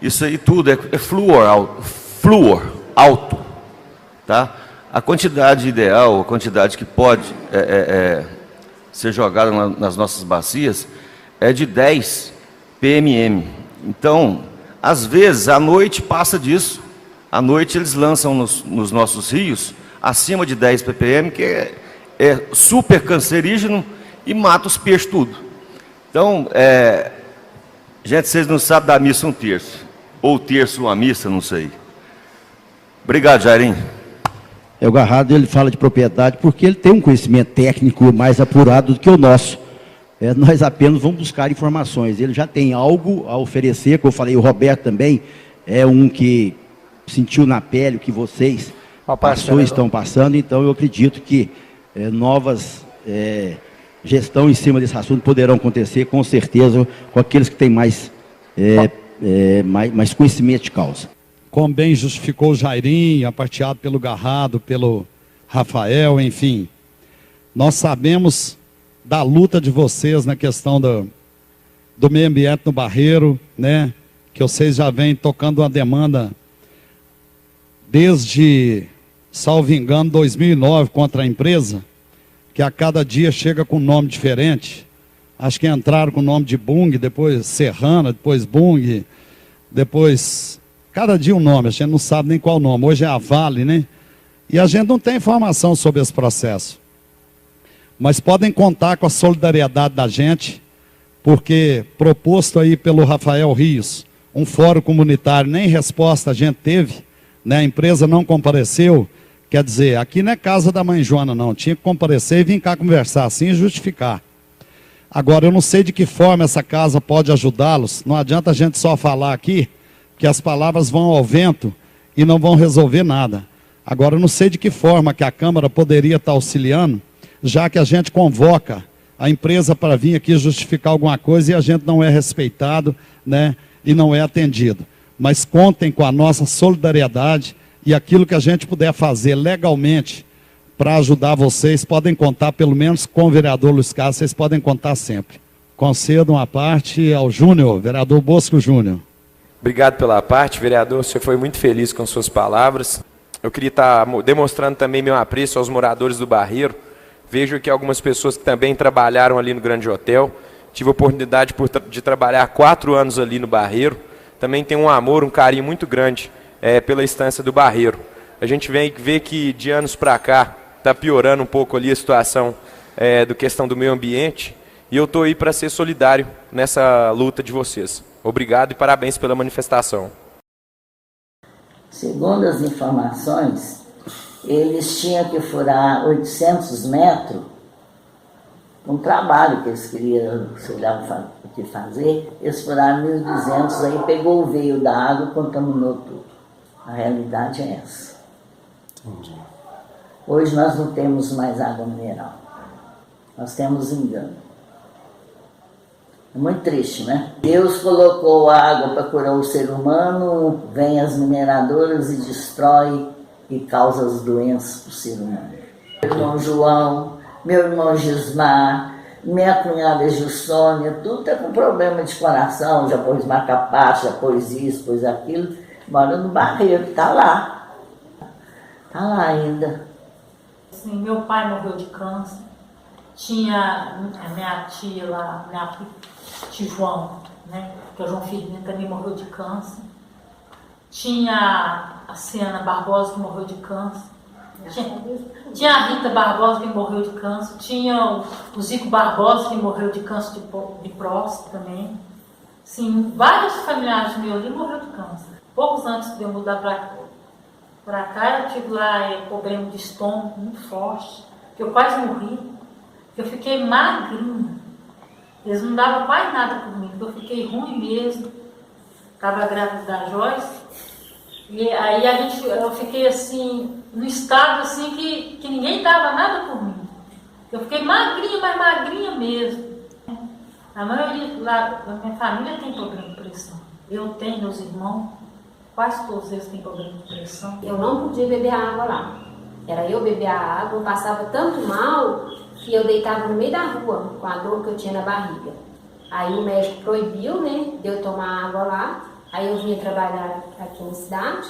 isso aí tudo é flúor alto. Tá? A quantidade ideal, a quantidade que pode ser jogada nas nossas bacias é de 10 ppm. Então, às vezes, à noite passa disso. À noite eles lançam nos nossos rios acima de 10 ppm, que é super cancerígeno e mata os peixes tudo. Então, gente, vocês não sabem da missa um terço. Ou terço uma missa, não sei. Obrigado, Jairim. O Garrado, ele fala de propriedade porque ele tem um conhecimento técnico mais apurado do que o nosso. Nós apenas vamos buscar informações. Ele já tem algo a oferecer, como eu falei, o Roberto também é um que sentiu na pele o que vocês estão passando, então eu acredito que novas gestão em cima desse assunto poderão acontecer, com certeza, com aqueles que têm mais conhecimento de causa. Como bem justificou o Jairim, aparteado pelo Garrado, pelo Rafael, enfim, nós sabemos da luta de vocês na questão do meio ambiente no Barreiro, né? Que vocês já vêm tocando uma demanda desde, salvo engano, 2009 contra a empresa, que a cada dia chega com um nome diferente. Acho que entraram com o nome de Bung, depois Serrana, depois Bung, depois... Cada dia um nome, a gente não sabe nem qual nome. Hoje é a Vale, né? E a gente não tem informação sobre esse processo. Mas podem contar com a solidariedade da gente, porque proposto aí pelo Rafael Rios, um fórum comunitário, nem resposta a gente teve, né? A empresa não compareceu. Quer dizer, aqui não é casa da mãe Joana, não. Tinha que comparecer e vir cá conversar assim e justificar. Agora, eu não sei de que forma essa casa pode ajudá-los. Não adianta a gente só falar aqui, que as palavras vão ao vento e não vão resolver nada. Agora, eu não sei de que forma que a Câmara poderia estar auxiliando, já que a gente convoca a empresa para vir aqui justificar alguma coisa e a gente não é respeitado, né, e não é atendido. Mas contem com a nossa solidariedade E aquilo que a gente puder fazer legalmente para ajudar vocês, podem contar, pelo menos com o vereador Luiz Carlos, vocês podem contar sempre. Concedo uma parte ao Júnior, vereador Bosco Júnior. Obrigado pela parte, vereador. O senhor foi muito feliz com suas palavras. Eu queria estar demonstrando também meu apreço aos moradores do Barreiro. Vejo aqui algumas pessoas que também trabalharam ali no Grande Hotel. Tive a oportunidade de trabalhar 4 anos ali no Barreiro. Também tenho um amor, um carinho muito grande pela estância do Barreiro. A gente vê que de anos para cá está piorando um pouco ali a situação do questão do meio ambiente. E eu estou aí para ser solidário nessa luta de vocês. Obrigado e parabéns pela manifestação. Segundo as informações, eles tinham que furar 800 metros, um trabalho que eles queriam, sei lá o que fazer, eles furaram 1.200, aí pegou o veio da água e contaminou tudo. A realidade é essa. Entendi. Hoje nós não temos mais água mineral, nós temos engano. É muito triste, né? Deus colocou a água para curar o ser humano, vem as mineradoras e destrói e causa as doenças para o ser humano. Meu irmão João, meu irmão Gismar, minha cunhada Gilsônia, tudo está com problema de coração, já pôs marca-passo, já pôs isso, pôs aquilo, mora no Barreiro, está lá. Está lá ainda. Sim, meu pai morreu de câncer. Tinha a minha tia lá, minha tia João, né? Que é o João Firmino, também morreu de câncer. Tinha a Siana Barbosa, que morreu de câncer. Tinha a Rita Barbosa, que morreu de câncer. Tinha o Zico Barbosa, que morreu de câncer de próstata também. Sim, vários familiares meus ali morreram de câncer. Poucos antes de eu mudar para cá, eu tive lá problema de estômago muito forte, que eu quase morri. Eu fiquei magrinha. Eles não davam quase nada por mim, porque eu fiquei ruim mesmo. Estava grávida da Joyce. E aí eu fiquei assim, no estado assim que ninguém dava nada por mim. Eu fiquei magrinha, mas magrinha mesmo. A maioria lá da minha família tem problema de pressão. Eu tenho, meus irmãos, quase todos eles têm problema de pressão. Eu não podia beber água lá. Era eu beber a água, eu passava tanto mal que eu deitava no meio da rua com a dor que eu tinha na barriga. Aí o médico proibiu, né, de eu tomar água lá. Aí eu vinha trabalhar aqui na cidade.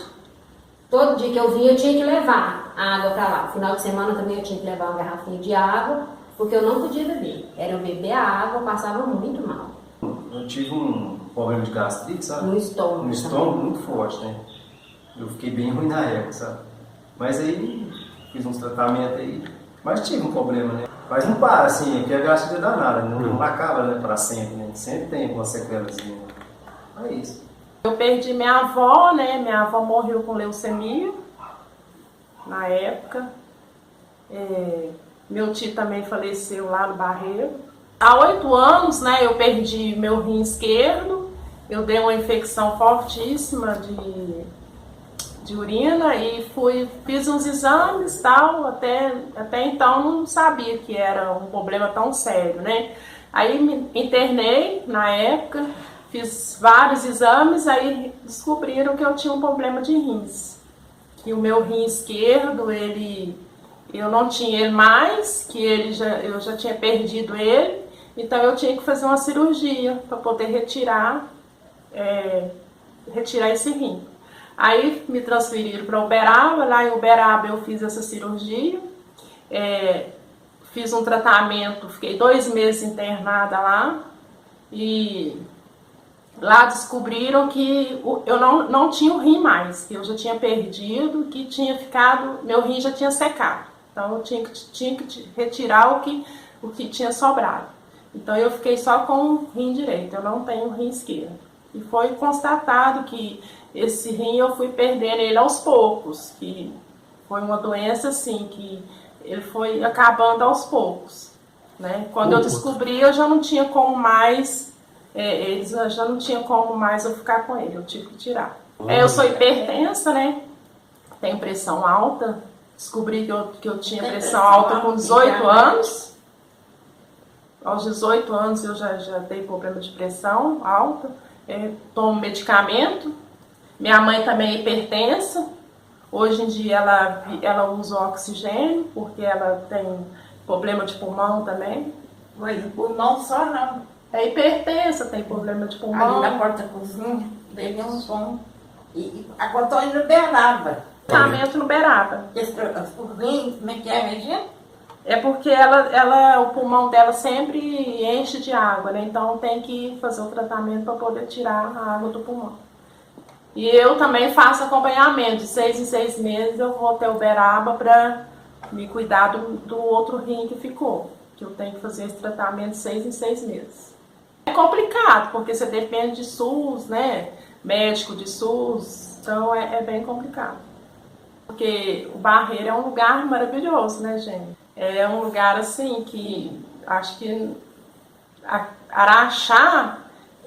Todo dia que eu vinha eu tinha que levar a água para lá. No final de semana também eu tinha que levar uma garrafinha de água, porque eu não podia beber. Era eu beber a água, eu passava muito mal. Eu tive um problema de gastrite, sabe? No estômago. No estômago muito forte, né? Eu fiquei bem ruim na época, sabe? Mas aí fiz uns tratamentos aí, mas tive um problema, né? Mas não para, assim, porque a gastrite é danada, não acaba, né, para sempre, né? Sempre tem uma sequelazinha. É isso. Eu perdi minha avó, né? Minha avó morreu com leucemia na época. Meu tio também faleceu lá no Barreiro. Há 8 anos, né, eu perdi meu rim esquerdo. Eu dei uma infecção fortíssima de urina e fiz uns exames e tal. Até então não sabia que era um problema tão sério, né? Aí me internei na época. Fiz vários exames, aí descobriram que eu tinha um problema de rins. Que o meu rim esquerdo, eu não tinha ele mais, que eu já tinha perdido ele, então eu tinha que fazer uma cirurgia para poder retirar esse rim. Aí me transferiram para Uberaba, lá em Uberaba eu fiz essa cirurgia, fiz um tratamento, fiquei 2 meses internada lá, e lá descobriram que eu não tinha o rim mais, que eu já tinha perdido, que tinha ficado, meu rim já tinha secado. Então eu tinha que retirar o que tinha sobrado. Então eu fiquei só com o rim direito, eu não tenho o rim esquerdo. E foi constatado que esse rim eu fui perdendo ele aos poucos, que foi uma doença assim, que ele foi acabando aos poucos, né? Quando eu descobri, eu já não tinha como mais... eles já não tinham como mais eu ficar com ele, eu tive que tirar. Eu sou hipertensa, né? Tenho pressão alta. Descobri que eu tinha pressão alta com 18 anos. Aos 18 anos eu já dei problema de pressão alta. Tomo medicamento. Minha mãe também é hipertensa. Hoje em dia ela usa oxigênio, porque ela tem problema de pulmão também. Mas o pulmão só não. É hipertensa, tem problema de pulmão. Ali na porta da cozinha, dei um som. E agora estou indo no Beraba. Tratamento no Beraba. O rim, como é que é, imagina? É porque o pulmão dela sempre enche de água, né? Então tem que fazer o tratamento para poder tirar a água do pulmão. E eu também faço acompanhamento. De 6 em 6 meses eu vou até o Beraba para me cuidar do outro rim que ficou. Que eu tenho que fazer esse tratamento de 6 em 6 meses. É complicado, porque você depende de SUS, né? Médico de SUS. Então é bem complicado. Porque o Barreiro é um lugar maravilhoso, né, gente? É um lugar assim que acho que Araxá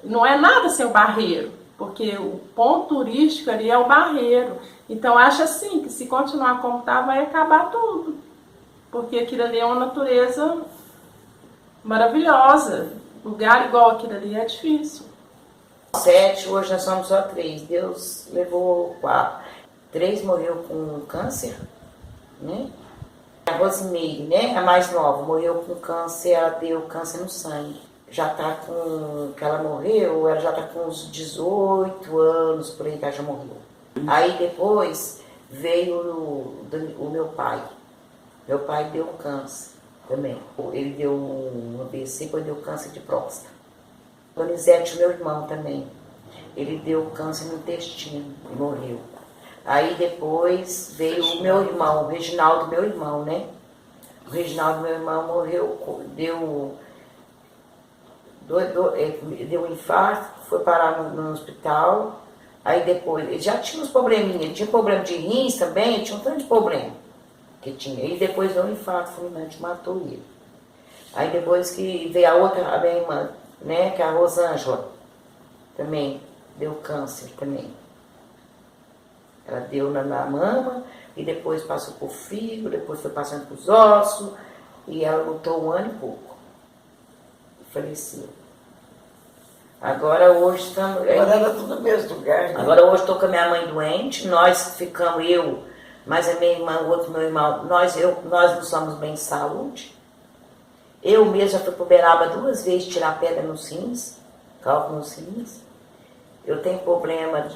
não é nada sem o Barreiro, porque o ponto turístico ali é o Barreiro. Então acho assim que se continuar como está vai acabar tudo, porque aquilo ali é uma natureza maravilhosa. Lugar igual aquilo ali é difícil. 7, hoje nós somos só 3. Deus levou 4. 3 morreu com câncer, né? A Rosimeire, né, a mais nova, morreu com câncer, ela deu câncer no sangue. Já tá com, que ela morreu, ela já tá com uns 18 anos, por aí que ela já morreu. Aí depois veio o meu pai. Meu pai deu câncer também. Ele deu um AVC, depois deu câncer de próstata. Donizete, meu irmão também, ele deu câncer no intestino e morreu. Aí depois veio o meu irmão, o Reginaldo, meu irmão, né? O Reginaldo, meu irmão, morreu, deu um infarto, foi parar no hospital. Aí depois, ele já tinha uns probleminhas, ele tinha problema de rins também, ele tinha um tanto de problema que tinha. Aí depois deu um infarto fulminante, matou ele. Aí depois que veio a outra, a minha irmã, né, que é a Rosângela, também deu câncer também. Ela deu na mama e depois passou por fígado, depois foi passando por ossos e ela lutou 1 ano e pouco. E faleceu. Agora hoje estamos... Agora ela tudo no mesmo lugar, né? Agora hoje estou com a minha mãe doente, nós ficamos, eu, mais a minha irmã, o outro meu irmão, nós não somos bem de saúde. Eu mesma fui para o Beraba 2 vezes tirar pedra nos rins, cálculo nos rins. Eu tenho problema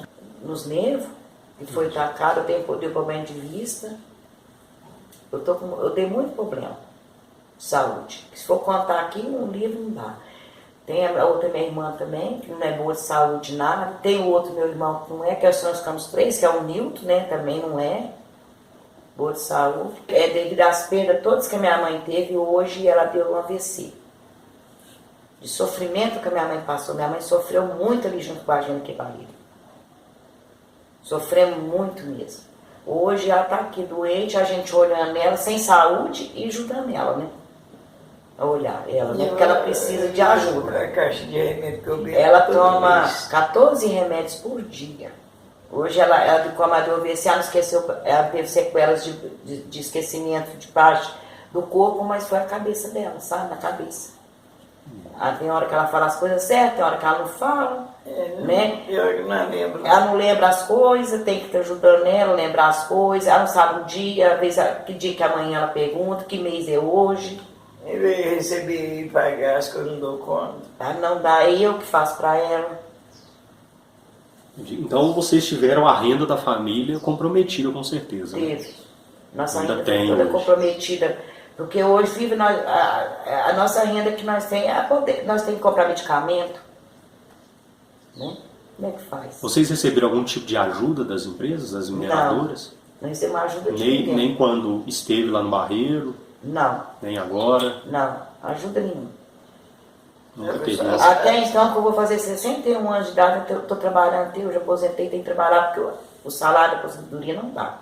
nos nervos, que foi atacado, eu tenho problema de vista. Eu tenho muito problema de saúde. Se for contar aqui, num livro não dá. Tem a outra minha irmã também, que não é boa de saúde nada. Tem o outro meu irmão que não é, que nós ficamos 3, que é o Nilton, né? Também não é boa de saúde. É devido às perdas todas que a minha mãe teve, hoje ela deu um AVC. De sofrimento que a minha mãe passou. Minha mãe sofreu muito ali junto com a gente que Barreiro. Sofremos muito mesmo. Hoje ela está aqui doente, a gente olhando ela, sem saúde e ajudando ela, né? A olhar ela, né? Porque ela precisa de ajuda. Ela toma 14 remédios por dia. Hoje ela como a do AVC, ela não esqueceu, ela teve sequelas de esquecimento de parte do corpo, mas foi a cabeça dela, sabe? Na cabeça. Tem hora que ela fala as coisas certas, tem hora que ela não fala, né? Eu não lembro. Ela não lembra as coisas, tem que estar ajudando ela a lembrar as coisas. Ela não sabe o dia, às vezes que dia que amanhã ela pergunta, que mês é hoje. Eu recebi e pagar as coisas, não dou conta. Não dá, é eu que faço para ela. Então vocês tiveram a renda da família comprometida, com certeza. Teve. Né? Nossa ainda renda tem toda hoje. comprometida. Porque hoje vive a nossa renda que nós temos, nós temos que comprar medicamento. Né? Como é que faz? Vocês receberam algum tipo de ajuda das empresas, das mineradoras? Não recebemos ajuda de ninguém. Nem quando esteve lá no Barreiro? Não. Nem agora? Não, ajuda nenhuma. Nunca teve Até então, que eu vou fazer 61 anos de idade, eu estou trabalhando, eu já aposentei, tenho que trabalhar, porque o salário da aposentadoria não dá.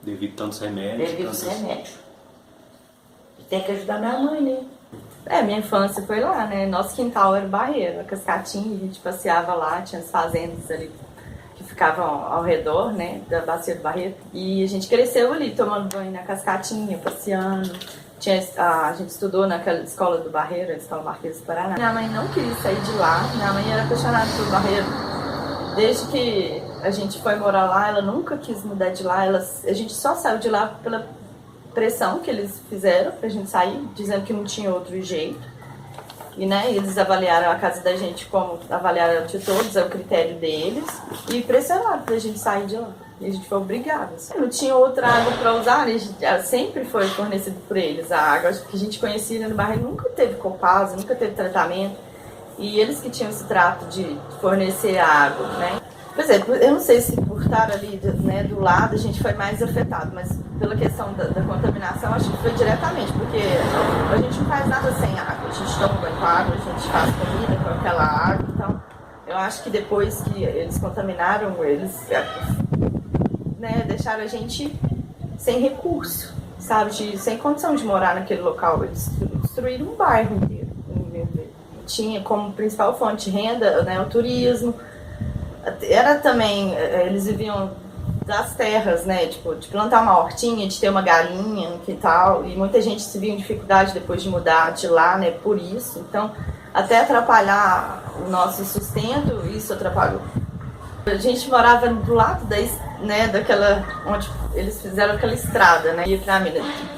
Devido a tantos remédios? Devido a tantos remédios. E tem que ajudar minha mãe, né? Minha infância foi lá, né? Nosso quintal era o Barreiro, a Cascatinha, a gente passeava lá, tinha as fazendas ali que ficavam ao redor, né, da bacia do Barreiro. E a gente cresceu ali, tomando banho na Cascatinha, passeando. A gente estudou naquela escola do Barreiro, a Escola Marquesa do Paraná. Minha mãe não queria sair de lá, minha mãe era apaixonada pelo Barreiro. Desde que a gente foi morar lá, ela nunca quis mudar de lá, a gente só saiu de lá pela pressão que eles fizeram pra gente sair, dizendo que não tinha outro jeito. E, né, eles avaliaram a casa da gente como avaliaram de todos, é o critério deles, e pressionaram pra gente sair de lá. E a gente foi obrigada. Não tinha outra água para usar, sempre foi fornecido por eles. A água que a gente conhecia no bairro nunca teve Copasa, nunca teve tratamento. E eles que tinham esse trato de fornecer a água, né? Por exemplo, eu não sei se por estar ali, né, do lado a gente foi mais afetado, mas pela questão da contaminação, acho que foi diretamente, porque a gente não faz nada sem água. A gente toma banho com água, a gente faz comida com aquela água. Então, eu acho que depois que eles contaminaram, eles, né, deixaram a gente sem recurso, sabe? Sem condição de morar naquele local. Eles destruíram um bairro inteiro. Tinha como principal fonte de renda, né, o turismo. Era também, eles viviam das terras, né, tipo, de plantar uma hortinha, de ter uma galinha no quintal, e muita gente se viu em dificuldade depois de mudar de lá, né, por isso. Então, até atrapalhar o nosso sustento, isso atrapalhou. A gente morava do lado daquela, onde eles fizeram aquela estrada, né, e pra mim,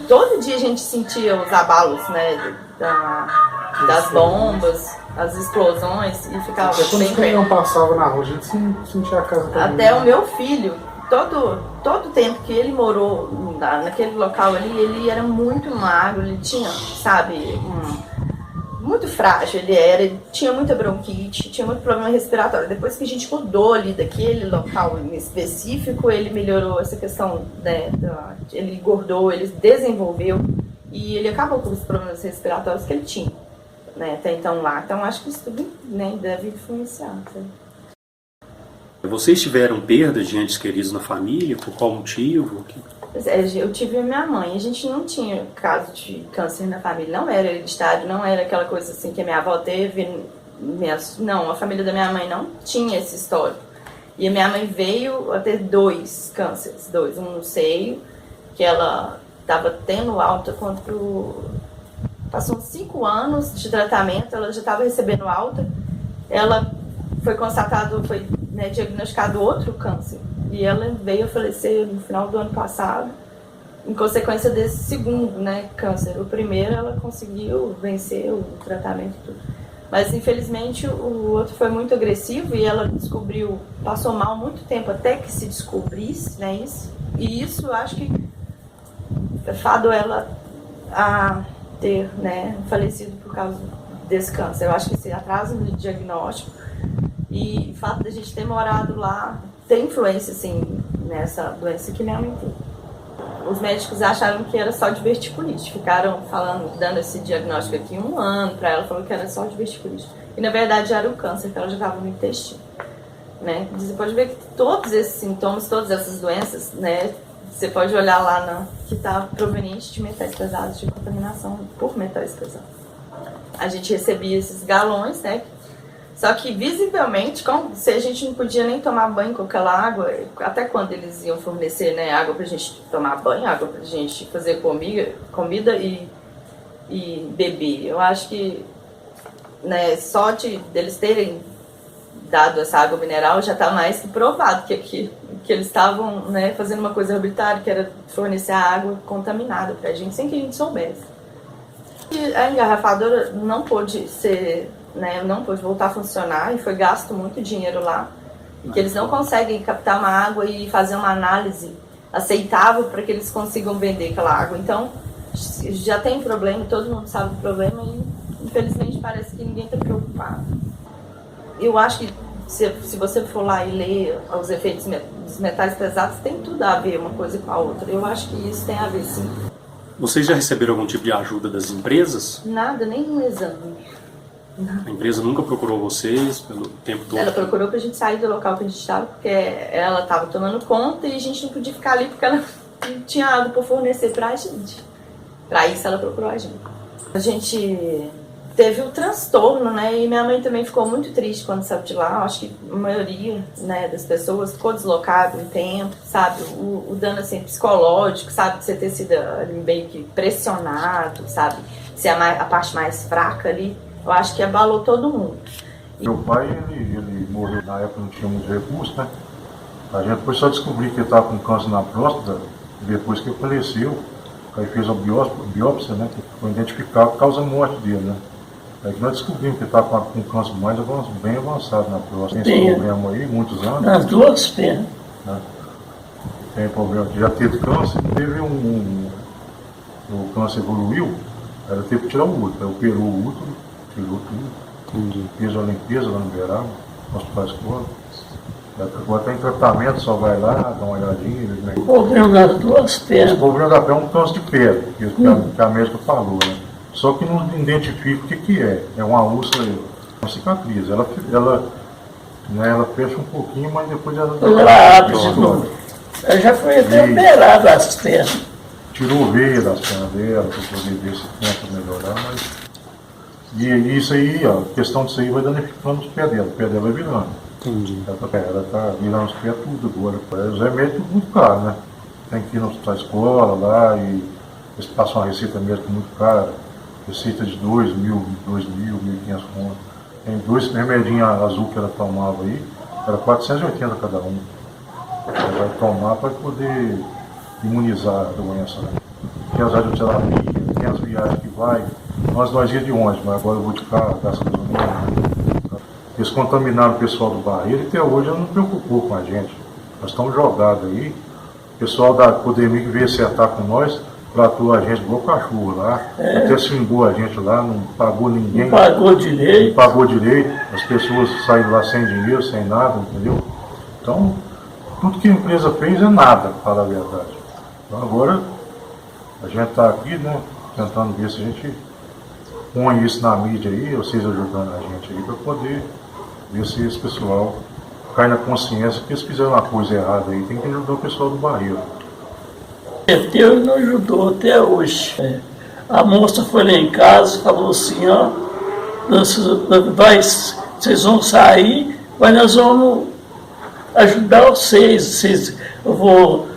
todo dia a gente sentia os abalos, né, das bombas, as explosões, e ficava quando bem o caminhão passava na rua, a gente sentia a casa toda. Até o meu filho, todo o tempo que ele morou naquele local ali, ele era muito magro, ele tinha, sabe, muito frágil ele tinha muita bronquite, tinha muito problema respiratório. Depois que a gente mudou ali daquele local em específico, ele melhorou essa questão, né, ele engordou, ele desenvolveu, e ele acabou com os problemas respiratórios que ele tinha, né, até então lá. Então acho que isso tudo, né, deve influenciar. Sabe? Vocês tiveram perdas de entes queridos na família? Por qual motivo? Eu tive a minha mãe. A gente não tinha caso de câncer na família. Não era hereditário, não era aquela coisa assim que a minha avó teve. Não, a família da minha mãe não tinha esse histórico. E a minha mãe veio a ter 2 cânceres. Um no seio, que ela estava tendo alta quando passou 5 anos de tratamento, ela já estava recebendo alta. Ela foi constatado, né, diagnosticado outro câncer. E ela veio a falecer no final do ano passado, em consequência desse segundo, né, câncer. O primeiro ela conseguiu vencer o tratamento e tudo. Mas infelizmente o outro foi muito agressivo e ela passou mal muito tempo até que se descobrisse, né, isso. E isso acho que fadou ela a ter, né, falecido por causa desse câncer. Eu acho que esse atraso no diagnóstico e o fato de a gente ter morado lá tem influência, assim, nessa doença que minha mãe tem. Os médicos acharam que era só diverticulite, ficaram dando esse diagnóstico aqui 1 ano para ela, falou que era só diverticulite. E na verdade era o câncer, que ela já estava no intestino, né? Você pode ver que todos esses sintomas, todas essas doenças, né, você pode olhar lá que está proveniente de metais pesados, de contaminação por metais pesados. A gente recebia esses galões, né? Só que visivelmente, se a gente não podia nem tomar banho com aquela água, até quando eles iam fornecer, né, água pra gente tomar banho, água pra gente fazer comida e beber. Eu acho que, né, só deles terem dado essa água mineral já está mais que provado que eles estavam, né, fazendo uma coisa arbitrária, que era fornecer a água contaminada pra gente, sem que a gente soubesse. E a engarrafadora não pôde ser, né, não pôde voltar a funcionar e foi gasto muito dinheiro lá, porque eles não conseguem captar uma água e fazer uma análise aceitável para que eles consigam vender aquela água. Então, já tem problema, todo mundo sabe do problema e infelizmente parece que ninguém está preocupado. Eu acho que se você for lá e ler os efeitos dos metais pesados, tem tudo a ver uma coisa com a outra. Eu acho que isso tem a ver, sim. Vocês já receberam algum tipo de ajuda das empresas? Nada, nem um exame. A empresa nunca procurou vocês pelo tempo todo? Ela procurou pra gente sair do local que a gente estava, porque ela estava tomando conta e a gente não podia ficar ali porque ela não tinha água para fornecer pra gente. Pra isso ela procurou a gente. A gente teve um transtorno, né? E minha mãe também ficou muito triste quando saiu de lá. Acho que a maioria, né, das pessoas ficou deslocada um tempo, sabe? O dano, assim, psicológico, sabe? De você ter sido meio que pressionado, sabe? Ser a parte mais fraca ali. Eu acho que abalou todo mundo. Meu pai, ele morreu na época, não tinha muitos recursos, né? A gente depois só descobriu que ele estava com câncer na próstata depois que ele faleceu. Aí fez a biópsia, né? Que foi identificar a causa-morte dele, né? Aí que nós descobrimos que ele estava com câncer bem avançado na próstata. Tem esse problema aí, muitos anos. Nas duas pernas. Né? Tem problema, já teve câncer, teve o câncer evoluiu, ela teve que tirar o útero, operou o útero, tirou tudo, fez a limpeza lá no Verão, no Hospital Escola. Agora está em tratamento, só vai lá, dá uma olhadinha. O problema das duas pernas. O problema da perna é um câncer de pedra, que a médica falou, né? Só que não identifica o que é. É uma úlcera, uma cicatriz. Ela fecha um pouquinho, mas depois ela abre de novo. Ela já foi até operada as pernas. Tirou veia das pernas dela para poder ver se tenta melhorar, mas. E isso aí, ó, a questão disso aí vai danificando os pés dela. O pé dela vai virando. Entendi. Ela está virando os pés tudo agora. Os remédios muito caros, né? Tem que ir no hospital escola lá e eles passam uma receita médica muito cara. Receita de 2.000, 1.500 conto. Tem 2 remedinhos azul que ela tomava aí, era 480 cada um. Ela vai tomar para poder imunizar a doença. Né? Tem as radioterapias, tem as viagens que vai. Nós íamos de onde, mas agora eu vou de carro, gasto gasolina. Né? Eles contaminaram o pessoal do Barreiro e até hoje não preocupou com a gente. Nós estamos jogados aí. O pessoal da Codemig veio acertar com nós, tratou a gente igual cachorro lá, até xingou a gente lá, não pagou ninguém. Não pagou direito. Não pagou direito. As pessoas saíram lá sem dinheiro, sem nada, entendeu? Então, tudo que a empresa fez é nada, para falar a verdade. Então agora, a gente está aqui, né, tentando ver se a gente põe isso na mídia aí, vocês ajudando a gente aí, para poder ver se esse pessoal cai na consciência que eles fizeram uma coisa errada aí, tem que ajudar o pessoal do Barreiro. Deus não ajudou até hoje. A moça foi lá em casa e falou assim, ó, vocês vão sair, mas nós vamos ajudar vocês. Eu vou,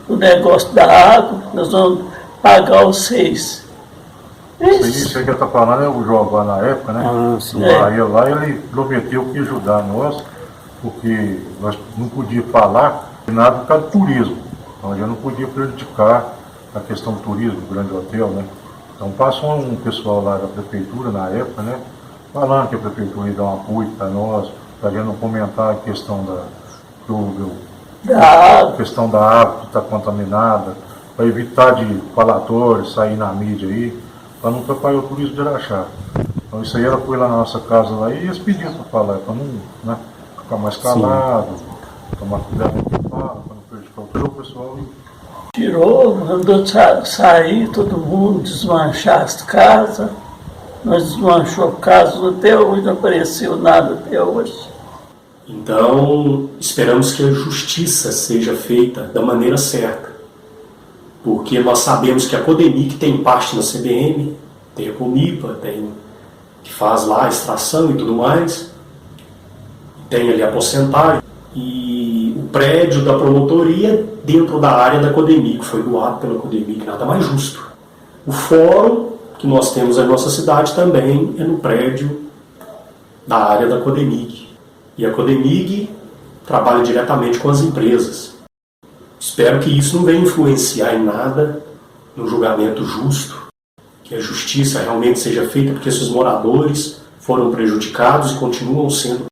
o negócio da água, nós vamos pagar vocês. Isso aí que ele está falando é o João lá na época, né? No Bahia lá, ele prometeu que ia ajudar nós, porque nós não podíamos falar de nada por causa do turismo. Então já não podia prejudicar a questão do turismo, do grande hotel, né? Então passou um pessoal lá da prefeitura na época, né? Falando que a prefeitura ia dar um apoio para nós, para a gente não comentar a questão a questão da água que está contaminada, para evitar de falatórios, sair na mídia aí, para não atrapalhar o turismo de Araxá. Então isso aí ela foi lá na nossa casa lá e eles pediram para falar, para não, né, ficar mais calado, tomar cuidado com o que fala, para não prejudicar o pessoal. Tirou, mandou sair todo mundo, desmanchar as casas. Nós desmanchou casas até hoje, não apareceu nada até hoje. Então, esperamos que a justiça seja feita da maneira certa. Porque nós sabemos que a Codemig tem parte na CBM, tem a Comipa, tem que faz lá a extração e tudo mais, tem ali a porcentagem, e o prédio da promotoria dentro da área da Codemig, que foi doado pela Codemig, nada mais justo. O fórum que nós temos na nossa cidade também é no prédio da área da Codemig. E a Codemig trabalha diretamente com as empresas. Espero que isso não venha influenciar em nada no julgamento justo, que a justiça realmente seja feita, porque esses moradores foram prejudicados e continuam sendo